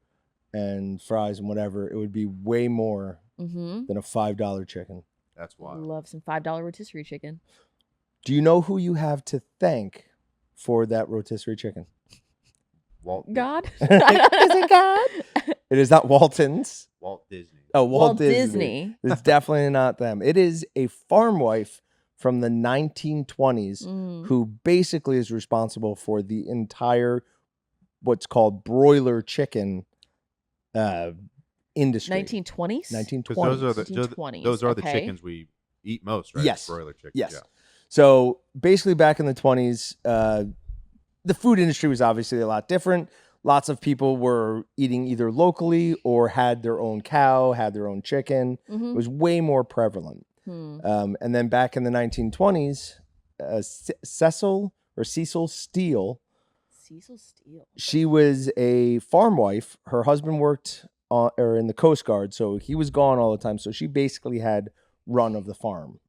and fries and whatever, it would be way more Mm-hmm. than a $5 chicken. That's wild. Love some $5 rotisserie chicken. Do you know who you have to thank for that rotisserie chicken? Walt God. Is it God? It is not Walton's. Walt Disney. Oh, Walt Disney. It's definitely not them. It is a farm wife from the 1920s Mm. who basically is responsible for the entire what's called broiler chicken industry. 1920s? 1920s. Because those are the okay. chickens we eat most, right? Yes. Broiler chickens. Yes. Yeah. So basically, back in the 20s, the food industry was obviously a lot different. Lots of people were eating either locally or had their own cow, had their own chicken. Mm-hmm. It was way more prevalent. And then back in the 1920s, Cecil Steele, she was a farm wife. Her husband worked in the Coast Guard, so he was gone all the time. So she basically had run of the farm.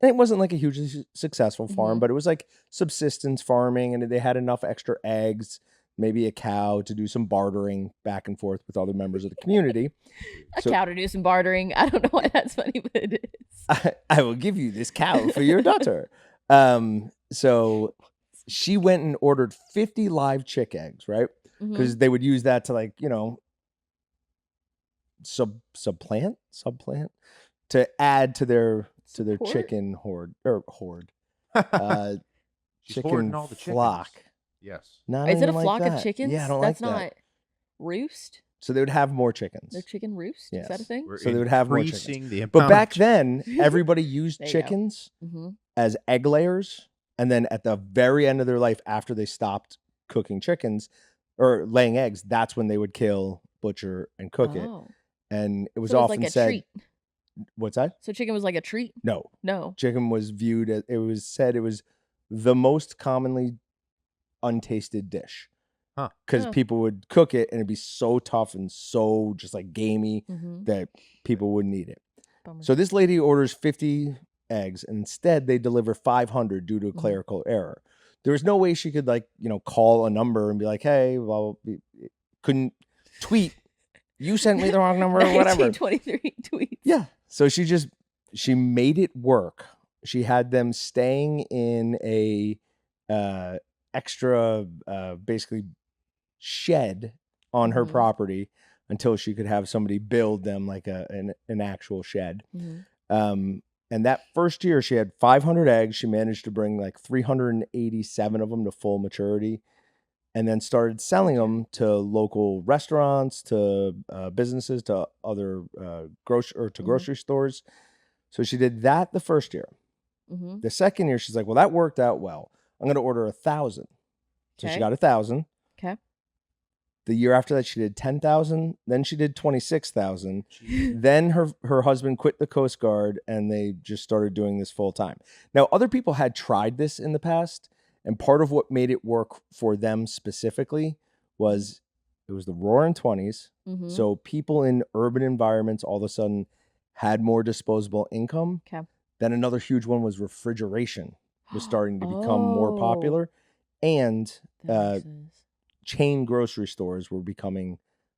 And it wasn't like a hugely successful farm, but it was like subsistence farming, and they had enough extra eggs, maybe a cow to do some bartering back and forth with other members of the community. A cow to do some bartering. I don't know why that's funny, but it is. I will give you this cow for your daughter. So she went and ordered 50 live chick eggs, right? Because they would use that to, like, you know, supplant to add to their chicken horde. She's Chicken hoarding all the chickens. flock. Yes. Not Is it a even flock like of that. chickens? Yeah, I don't That's like not that. roost. So they would have more chickens. They're chicken roost. Is that a Yes. thing? We're So they would have more increasing the But amount back of then, everybody used There you go. chickens Mm-hmm. as egg layers. And then at the very end of their life, after they stopped cooking chickens or laying eggs, that's when they would kill, butcher, and cook it. Oh. And it was So it was often like a said, treat. what's that? So chicken was like a treat? No. No. Chicken was viewed as, it was said it was the most commonly untasted dish. Huh. Because people would cook it and it'd be so tough and so just like gamey that people wouldn't eat it. Bummer. So this lady orders 50 eggs, and instead they deliver 500 due to a clerical error. There was no way she could, like, you know, call a number and be like, hey, well, couldn't tweet, you sent me the wrong number or whatever. 1923 tweets. Yeah. So she made it work. She had them staying in a extra basically shed on her property until she could have somebody build them like an actual shed. And that first year she had 500 eggs. She managed to bring like 387 of them to full maturity, and then started selling them to local restaurants, to businesses, to other grocery stores. So she did that the first year. The second year, she's like, well, that worked out well. I'm going to order 1,000. So she got 1,000. Okay. The year after that, she did 10,000. Then she did 26,000. Then her husband quit the Coast Guard, and they just started doing this full time. Now, other people had tried this in the past, and part of what made it work for them specifically was it was the Roaring 20s. So people in urban environments all of a sudden had more disposable income. Okay. Then another huge one was refrigeration was starting to become more popular, and chain grocery stores were becoming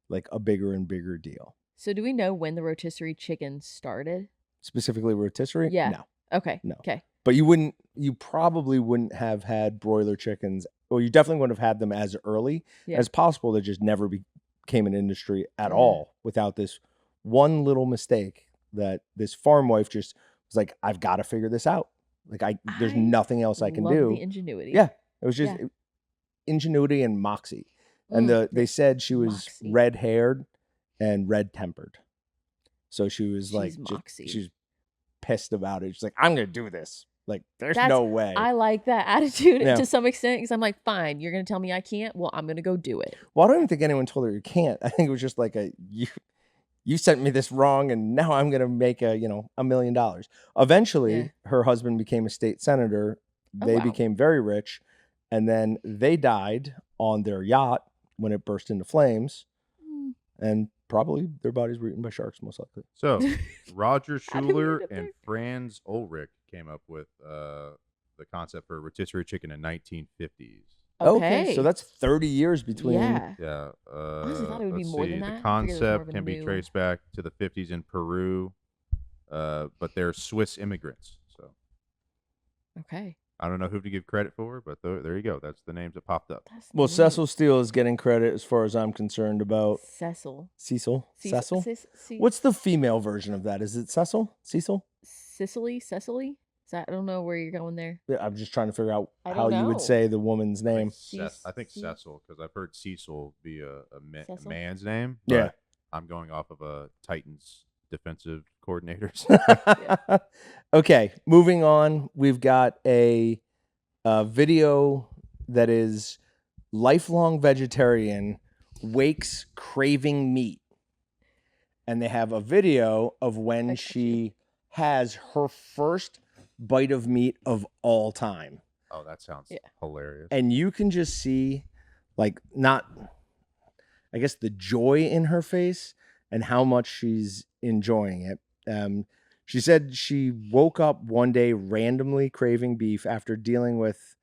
like a bigger and bigger deal. So do we know when the rotisserie chicken started? Specifically rotisserie? Yeah. No. Okay. No. Okay. But you probably wouldn't have had broiler chickens, or you definitely wouldn't have had them as early as possible. They just never became an industry at all without this one little mistake that this farm wife just was like, I've got to figure this out. Like there's nothing else I can do. The ingenuity. Yeah. It was just ingenuity and moxie. And they said she was red-haired and red-tempered. So she was she's pissed about it. She's like, I'm going to do this. Like, there's no way. I like that attitude to some extent, because I'm like, fine, you're going to tell me I can't? Well, I'm going to go do it. Well, I don't even think anyone told her you can't. I think it was just like you sent me this wrong, and now I'm going to make $1 million. Eventually, her husband became a state senator. They became very rich. and then they died on their yacht when it burst into flames, and probably their bodies were eaten by sharks, most likely. So, Roger How did we Schuler end up and there? Franz Ulrich came up with the concept for rotisserie chicken in 1950s. Okay, so that's 30 years between. Yeah. Yeah. honestly thought it would be let's more see. than The that. I figured it was more of concept a can be new- traced back to the 50s in Peru, but they're Swiss immigrants. So Okay. I don't know who to give credit for, but there you go. That's the names that popped up. That's Well, neat. Cecil Steele is getting credit as far as I'm concerned about Cecil. Cecil. Cecil? What's What's the female version of that? Is it Cecil? Cecil? Cecily? Is that, I don't know where you're going there. Yeah, I'm just trying to figure out I how don't you would know. say the woman's name. I think Ce- Cecil, because I've heard Cecil be a Cecil? man's name. Yeah. but I'm going off of a Titans defensive coordinators. Okay, moving on. We've got a video that is lifelong vegetarian wakes craving meat. And they have a video of when I got she has her first bite of meat of all time. Oh, that sounds Yeah. hilarious. And you can just see, like, not, I guess, the joy in her face and how much she's enjoying it. She said she woke up one day randomly craving beef after dealing with,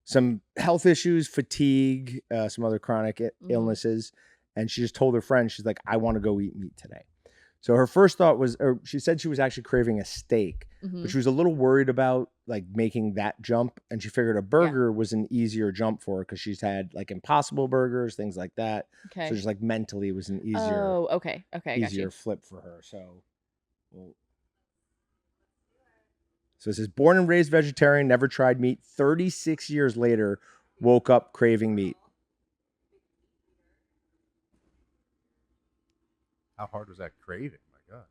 some health issues, fatigue, some other chronic illnesses. And she just told her friend, she's like, I want to go eat meat today. So her first thought was, or she said she was actually craving a steak, Mhm. but she was a little worried about like making that jump. And she figured a burger was an easier jump for her because she's had like Impossible burgers, things like that. Okay. So just like mentally it was an easier, Oh, okay. Okay. I got easier you. flip for her. So it says, born and raised vegetarian, never tried meat. 36 years later, woke up craving meat. How hard was that craving? My God.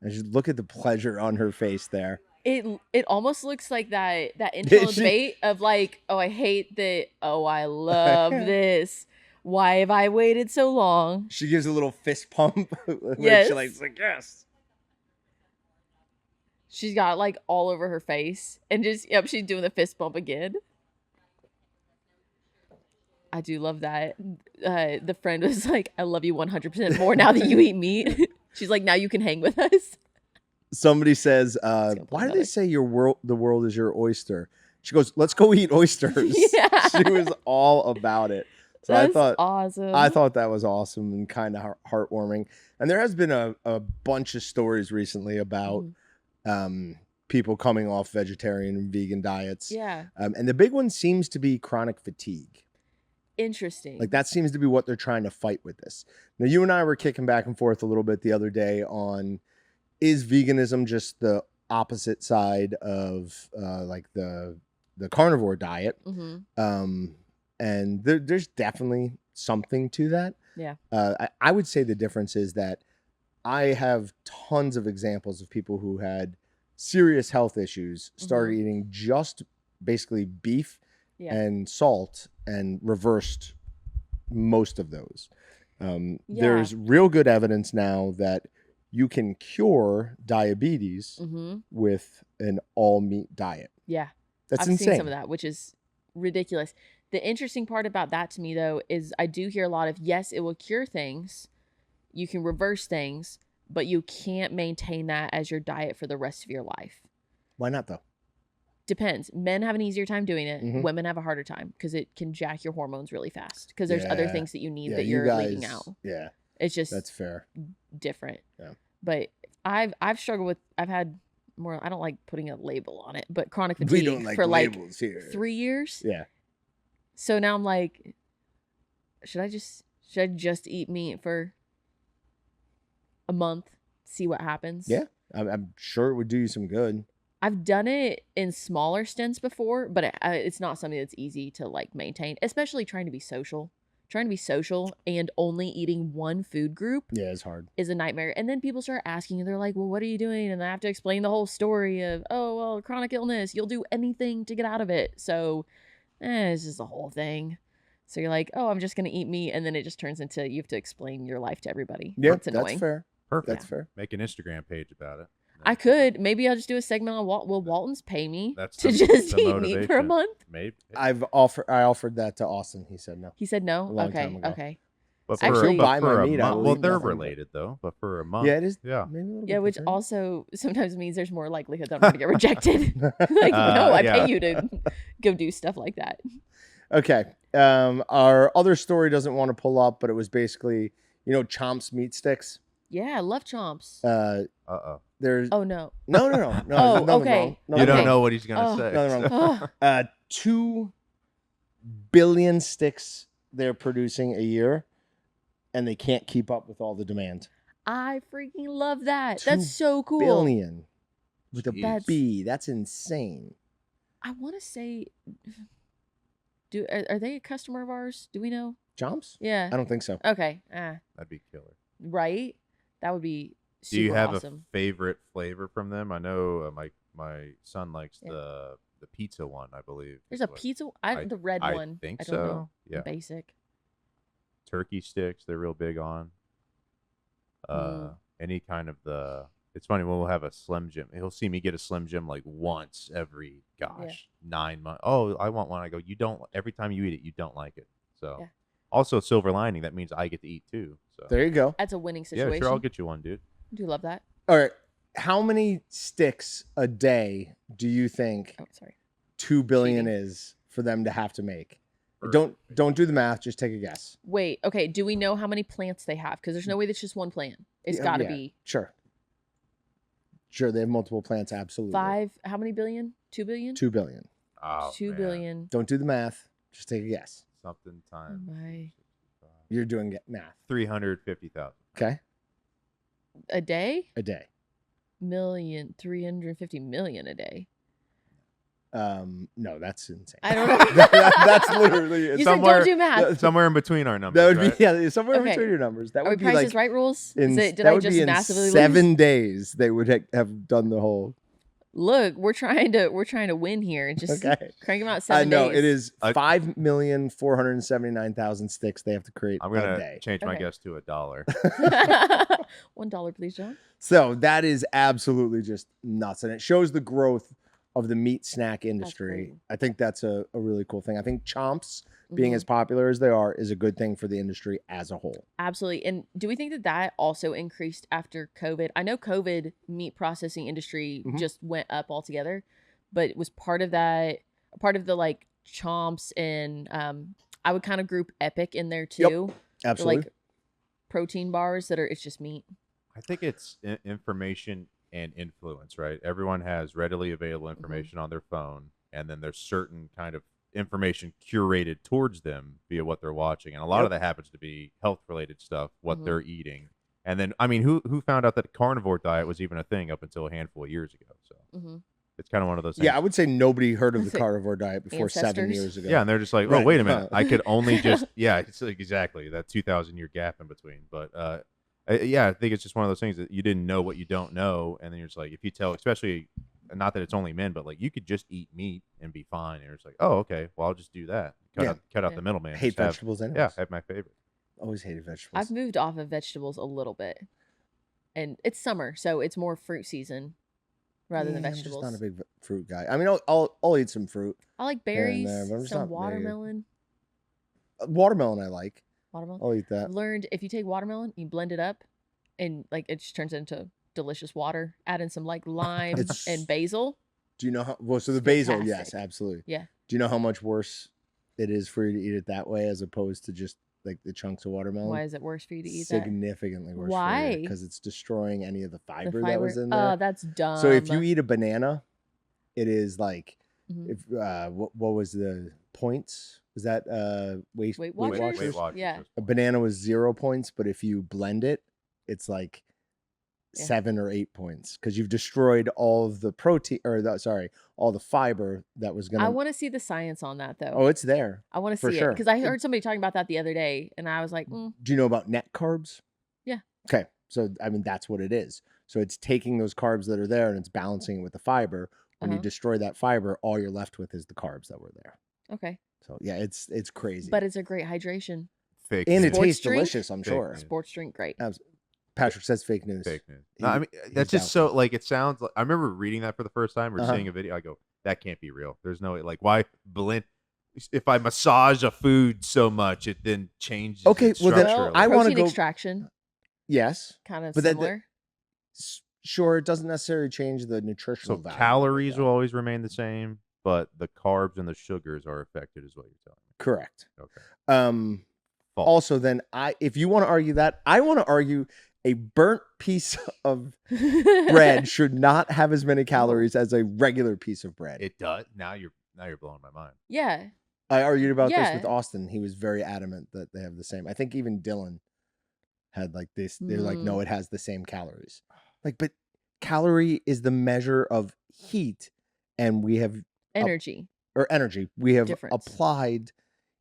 And just look at the pleasure on her face there. It almost looks like that internal She- debate of like, oh, I hate that. Oh, I love this. Why have I waited so long? She gives a little fist pump. Where Yes. She likes like, yes. She's got like all over her face, and just she's doing the fist bump again. I do love that. The friend was like, I love you 100% more now that you eat meat. She's like, now you can hang with us. Somebody says, gonna play why do they another. say the world is your oyster? She goes, let's go eat oysters. Yeah. She was all about it. So That's I awesome. thought that was awesome and kind of heartwarming. And there has been a bunch of stories recently about people coming off vegetarian and vegan diets. Yeah. And the big one seems to be chronic fatigue. Interesting. Like that seems to be what they're trying to fight with this. Now, you and I were kicking back and forth a little bit the other day on, is veganism just the opposite side of like the carnivore diet? Mm-hmm. And there's definitely something to that. Yeah. I would say the difference is that I have tons of examples of people who had serious health issues, started eating just basically beef Yeah. and salt and reversed most of those. There's real good evidence now that you can cure diabetes Mm-hmm. with an all meat diet. Yeah. That's I've insane. seen some of that, which is ridiculous. The interesting part about that to me, though, is I do hear a lot of, yes, it will cure things. You can reverse things, but you can't maintain that as your diet for the rest of your life. Why not though? Depends. Men have an easier time doing it. Mhm. Women have a harder time because it can jack your hormones really fast because there's other Yeah. things that you need Yeah, that you you're leaving guys- out. Yeah, It's just that's fair. different. Yeah. But I've struggled with, I've had more, I don't like putting a label on it, but chronic fatigue We don't like for like labels here. 3 years. Yeah. So now I'm like, should I just eat meat for a month, see what happens? Yeah. I'm sure it would do you some good. I've done it in smaller stints before, but it's not something that's easy to like maintain, especially trying to be social. Trying to be social and only eating one food group Yeah, it's hard. is a nightmare. And then people start asking and they're like, well, what are you doing? And I have to explain the whole story of, oh, well, chronic illness, you'll do anything to get out of it. So it's just a whole thing. So you're like, oh, I'm just going to eat meat. And then it just turns into, you have to explain your life to everybody. Yeah, It's that's annoying. fair. Perfect. That's fair. Make an Instagram page about it. I could. Maybe I'll just do a segment on Will Walton's pay me That's to the- just the eat meat for a motivation. month? Maybe. I offered that to Austin. He said no. He said no. A long time ago. Okay. But So for, Actually- but buy for my a meat, I month, will well, eat they're nothing, but- related though. But for a month, Yeah, it is. Yeah. Maybe a little Yeah, bit which different. also sometimes means there's more likelihood that I'm going to get rejected. Like, no, I yeah. pay you to go do stuff like that. Okay. Our other story doesn't want to pull up, but it was basically, Chomps meat sticks. Yeah, I love chomps. There's Oh, no. no. Oh, there's nothing okay. wrong. You Nothing don't wrong. know what he's gonna Oh. say. Nothing wrong. Ugh. 2 billion sticks they're producing a year, and they can't keep up with all the demand. I freaking love that. 2 That's so cool. Billion with a Jeez. B. That's insane. I want to say, are they a customer of ours? Do we know? Chomps? Yeah. I don't think so. Okay. That'd be killer. Right? That would be super Do you have awesome. a favorite flavor from them? I know my son likes Yeah. the pizza one. I believe There's is a what- pizza. I- The red I one. think I don't so. know. Yeah. Basic. Turkey sticks. They're real big on. Any kind of the. It's funny when we'll have a Slim Jim. He'll see me get a Slim Jim like once every 9 months. Oh, I want one. I go. You don't. Every time you eat it, you don't like it. So. Yeah. Also, silver lining. That means I get to eat too. So. There you go. That's a winning Yeah, situation. sure. I'll get you one, dude. I do love that. All right. How many sticks a day do you think Oh, sorry. 2 billion Cheating. is for them to have to make? Or- Don't do the math. Just take a guess. Wait. Okay. Do we know how many plants they have? Because there's no way that's just one plant. It's Yeah, got to yeah. be Sure. Sure, they have multiple plants. Absolutely. 5. How many billion? 2 billion? 2 billion. Oh, 2 man. billion. Don't do the math. Just take a guess. Something Oh times my. You're doing math. 350,000. Okay. A day? A day. 350 million a day. No, that's insane. I don't know. That's literally You said somewhere- don't do math. Somewhere in between our numbers. that would right? be somewhere Okay. between your numbers. That Are we would be Price like is Right rules? in, Did that I would just be in massively 7 lose? days they would have done the whole. Look, we're trying to win here and just Okay. crank them out I 7 know days. it is I- 5,479,000 sticks they have to create I'm a gonna day. change my Okay. guess to $1. $1, please, John. So that is absolutely just nuts, and it shows the growth of the meat snack industry. cool. I think that's a really cool thing. I think Chomps being Mhm. as popular as they are is a good thing for the industry as a whole. Absolutely. And do we think that also increased after COVID? I know COVID meat processing industry Mhm. just went up altogether, but was part of that part of the like Chomps and I would kind of group Epic in there too. The, Absolutely. like protein bars that are it's just meat. I think it's information and influence, right? Everyone has readily available information on their phone, and then there's certain kind of information curated towards them via what they're watching, and a lot of that happens to be health-related stuff, what Mhm. they're eating. And then, I mean, who found out that the carnivore diet was even a thing up until a handful of years ago? So Mm-hmm. it's kind of one of those things. Yeah, I would say nobody heard of the That's it. carnivore diet before 7 Ancestors. years ago. Yeah, and they're just like, oh, Right. wait a minute, I could only just, yeah, it's like exactly that 2,000-year gap in between. But yeah, I think it's just one of those things that you didn't know what you don't know, and then you're just like, if you tell, especially, not that it's only men, but like you could just eat meat and be fine, and you're just like, oh, okay, well, I'll just do that. Cut out Yeah. the middleman. Hate Just have- vegetables anyways. Yeah, have my favorite. Always hated vegetables. I've moved off of vegetables a little bit. And it's summer, so it's more fruit season rather than Yeah, vegetables. I'm just not a big fruit guy. I mean, I'll eat some fruit. I like here and berries, there, but I'm just some not big. watermelon. Watermelon I like. Watermelon. I'll eat I've that. learned if you take watermelon, you blend it up, and like it just turns into delicious water. Add in some like lime It's- and basil. Do you know how? Well, so the It's basil, yes, fantastic. absolutely. Yeah. Do you know how much worse it is for you to eat it that way as opposed to just like the chunks of watermelon? Why is it worse for you to eat that? Significantly worse. Why? Because it's destroying any of the The fiber that was in there. Oh, that's dumb. So if you eat a banana, it is like Mhm. if what was the points? Was that Weight Weight Watchers? Watchers? Weight Watchers Yeah. was A one. banana was 0 points, but if you blend it, it's like Yeah. 7 or 8 points because you've destroyed all of the protein all the fiber that was I gonna. want to see the science on that though. Oh, it's there. I want to for see it sure. because I heard somebody talking about that the other day, and I was like, Do you know about net carbs? Yeah. Okay, so I mean that's what it is. So it's taking those carbs that are there and it's balancing it with the fiber. When you Uh-huh. destroy that fiber, all you're left with is the carbs that were there. okay, So yeah, it's crazy. but it's a great hydration. Fake and it news. Sports tastes drink? delicious, I'm Fake sure. news. Sports drink, great. Patrick says fake news. Fake news. No, I mean, that's just doubtful. so like it sounds like. I remember reading that for the first time or seeing a video. I go, that can't be real. There's no way. Like, why blend? If I massage a food so much, it then changes. Okay, well then I want to protein go. extraction. Yes, Kind of but similar. Sure, it doesn't necessarily change the nutritional So value. calories will always remain the same, but the carbs and the sugars are affected, is what you're telling me. Correct. Okay. False. Also, then if you want to argue that, I want to argue a burnt piece of bread should not have as many calories as a regular piece of bread. It does. Now you're blowing my mind. Yeah. I argued about this Yeah. with Austin. He was very adamant that they have the same. I think even Dylan had like this. They're like, no, it has the same calories. Like, but calorie is the measure of heat, and we have Energy. energy. We have Difference. applied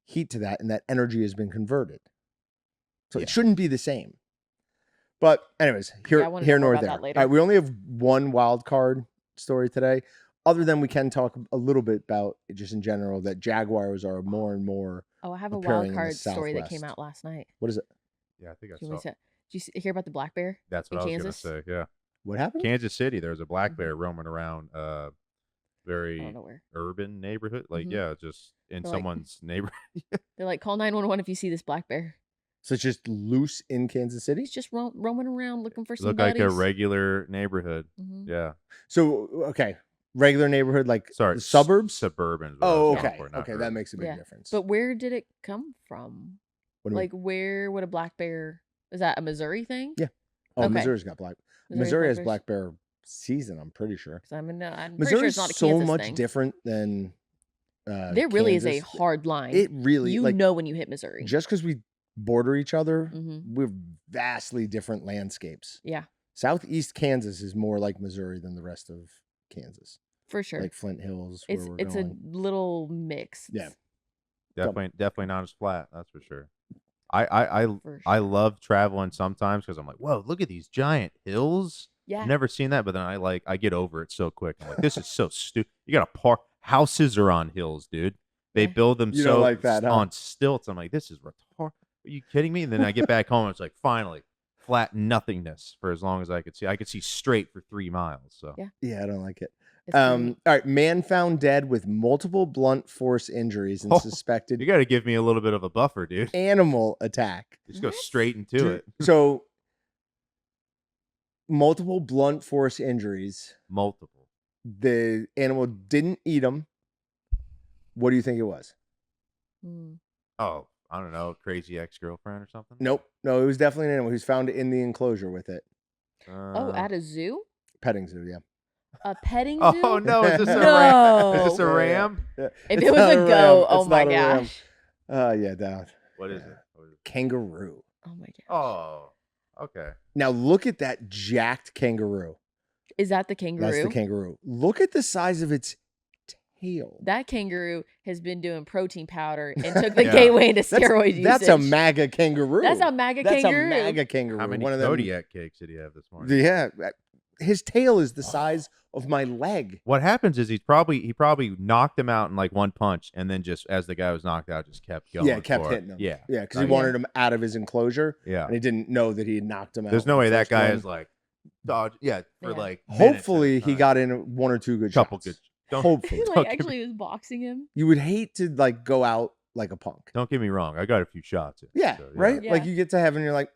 heat to that, and that energy has been converted. So Yeah. it shouldn't be the same. But anyways, Yeah, I wanna here know more nor about there. that All later. right, we only have one wild card story today. Other than we can talk a little bit about just in general that jaguars are more and more. Oh, I have a appearing wild in the card story that came Southwest. out last night. What is it? Yeah, I think I Do you, saw. did you hear about the black bear? That's what in I was Kansas? gonna say. Yeah, What happened? Kansas City. There's a black Mm-hmm. bear roaming around. I Very don't know where. urban neighborhood. Like, Mhm. yeah, just in They're like- someone's neighborhood. They're like, call 911 if you see this black bear. So it's just loose in Kansas City. He's just roaming around looking for some Look buddies. like a regular neighborhood. Mhm. Yeah. So okay, regular neighborhood like Sorry, the suburbs. Suburban. is what I Oh, was going okay, for, not okay, urban. that makes a big Yeah. difference. But where did it come from? What do you mean? Like, where would a black bear? Is that a Missouri thing? Yeah. Oh, okay. Missouri's got black. Missouri has black bear season. I'm pretty sure. 'Cause I'm pretty sure Missouri's it's not a so Kansas much thing. different than. There really is a Kansas. hard line. It really you like know when you hit Missouri. just because we border each other, Mhm. we're vastly different landscapes. Yeah, Southeast Kansas is more like Missouri than the rest of Kansas, for sure. like Flint Hills. Where it's we're it's going. a little mix. Yeah. Definitely not as flat. That's for sure. I For I sure. love traveling sometimes because I'm like, whoa, look at these giant hills. Yeah. I've never seen that, but then I get over it so quick. I'm like, this is so stupid. You got to park. Houses are on hills, dude. They Yeah. build them You so don't like that, huh? on stilts. I'm like, this is retarded. Are you kidding me? And then I get back home. And it's like finally flat nothingness for as long as I could see. I could see straight for 3 miles. So Yeah. Yeah, I don't like it. It's All great. right, man found dead with multiple blunt force injuries and Oh, suspected you got to give me a little bit of a buffer, dude. animal attack. Just go What? straight into Dude, it. So, multiple blunt force injuries. Multiple. The animal didn't eat them. What do you think it was? Mm. Oh, I don't know, crazy ex-girlfriend or something. Nope. No, it was definitely an animal. He was found in the enclosure with it. Oh, at a zoo? Petting zoo, yeah. A petting zoo? Oh no! Is this a ram? No. Is this a Yeah, yeah. ram? Yeah. If It's it was not a ram. goat, oh It's my not a ram. gosh. Yeah, down. What is it? What is it? Kangaroo. Oh my gosh. Oh, okay. Now look at that jacked kangaroo. Is that the kangaroo? That's the kangaroo. Look at the size of its tail. That kangaroo has been doing protein powder and took the Yeah. gateway into steroid usage. That's a MAGA kangaroo. That's a MAGA That's kangaroo. a MAGA kangaroo. How many One of them. Kodiak cakes did he have this morning? Yeah, his tail is the size of my leg. What happens is he probably knocked him out in like one punch, and then just as the guy was knocked out, just kept going. Yeah, kept for it. hitting him. Yeah, Yeah, because he Yeah. wanted him out of his enclosure, yeah. and he didn't know that he had knocked him out. There's no the way that first guy one. is like dodge. Yeah, for Yeah. like. minutes at a Hopefully, he time. got in one or two good couple shots. good. Don't Hopefully, He Don't like give me- actually was boxing him. you would hate to like go out like a punk. don't get me wrong. I got a few shots. In, Yeah, so, right. Yeah. Like you get to heaven, you're like,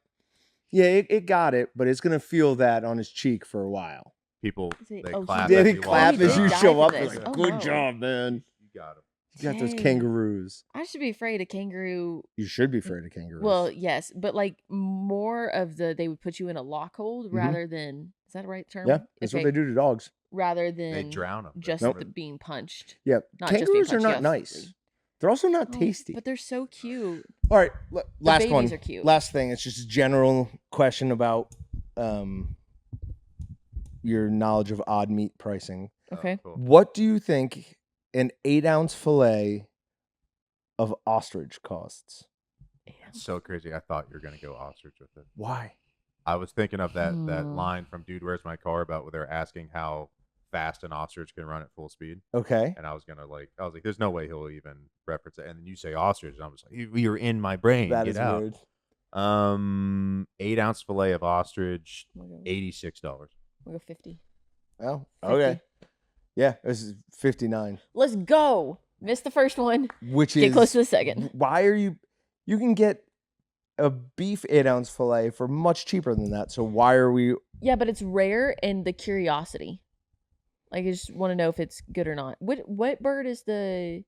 yeah, it got it, but it's gonna feel that on his cheek for a while. People Is it- they oh, he clap. Did as he you clap walk as up. you died show for up? this. Like, Oh, good no. job, man. You got him. You got those Dang. kangaroos. I should be afraid of kangaroo. You should be afraid of kangaroos. Well, yes, but like more of they would put you in a lock hold rather than, is that a right term? yeah, that's what they do to dogs. Rather They than drown them. just Nope. being punched. Yeah, Not just being kangaroos are punched, not yes. nice. They're also not Oh, tasty. But they're so cute. All right, last babies one. are cute. Last thing. It's just a general question about your knowledge of odd meat pricing. Okay. Cool. What do you think an 8-ounce fillet of ostrich costs? It's so crazy. I thought you were gonna go ostrich with it. Why? I was thinking of that Hmm. line from Dude, Where's My Car about where they're asking how fast an ostrich can run at full speed, Okay. and I was like, there's no way he'll even reference it. And then you say ostrich, and I'm just like, you're in my brain. That Get is out. weird. 8-ounce fillet of ostrich, $86. We'll go 50. Oh, 50. okay. Yeah, this is 59. Let's go. Missed the first one. Which Get is close to the second. Why are you can get a beef 8-ounce fillet for much cheaper than that. So why are we Yeah, but it's rare and the curiosity. Like I just want to know if it's good or not. What bird is it's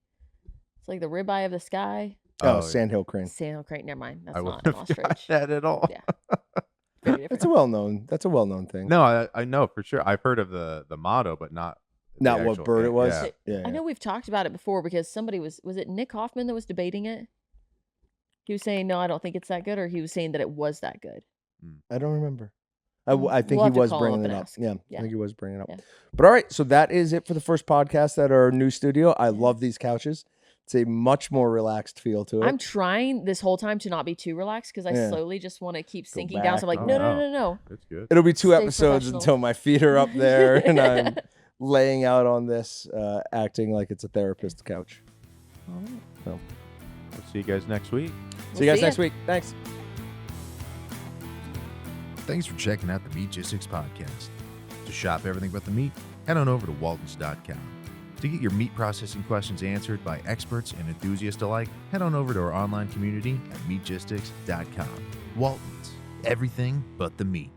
like the ribeye of the sky? sandhill crane. Sandhill crane. Never mind. That's I not wouldn't an have got ostrich. that at all. Yeah. Very different. That's a well-known thing. No, I know for sure. I've heard of the motto, but not the Not what actual bird thing. it was. Yeah. Yeah. I know we've talked about it before because somebody was it Nick Hoffman that was debating it? He was saying, no, I don't think it's that good, or he was saying that it was that good. I don't remember. I think We'll have he to was call him bringing up it and up. ask. Yeah, Yeah. I think he was bringing it up. Yeah. But all right, so that is it for the first podcast at our new studio. I love these couches. It's a much more relaxed feel to it. I'm trying this whole time to not be too relaxed because I Yeah. slowly just want to keep sinking down. So I'm like, back. no, Oh, no, wow. no, no. That's good. It'll be 2 Stay episodes professional. until my feet are up there and I'm laying out on this, acting like it's a therapist couch. We'll see you guys next week. See you guys see ya. next week. Thanks. Thanks for checking out the Meatgistics Podcast. To shop everything but the meat, head on over to waltons.com. To get your meat processing questions answered by experts and enthusiasts alike, head on over to our online community at meatgistics.com. Waltons, everything but the meat.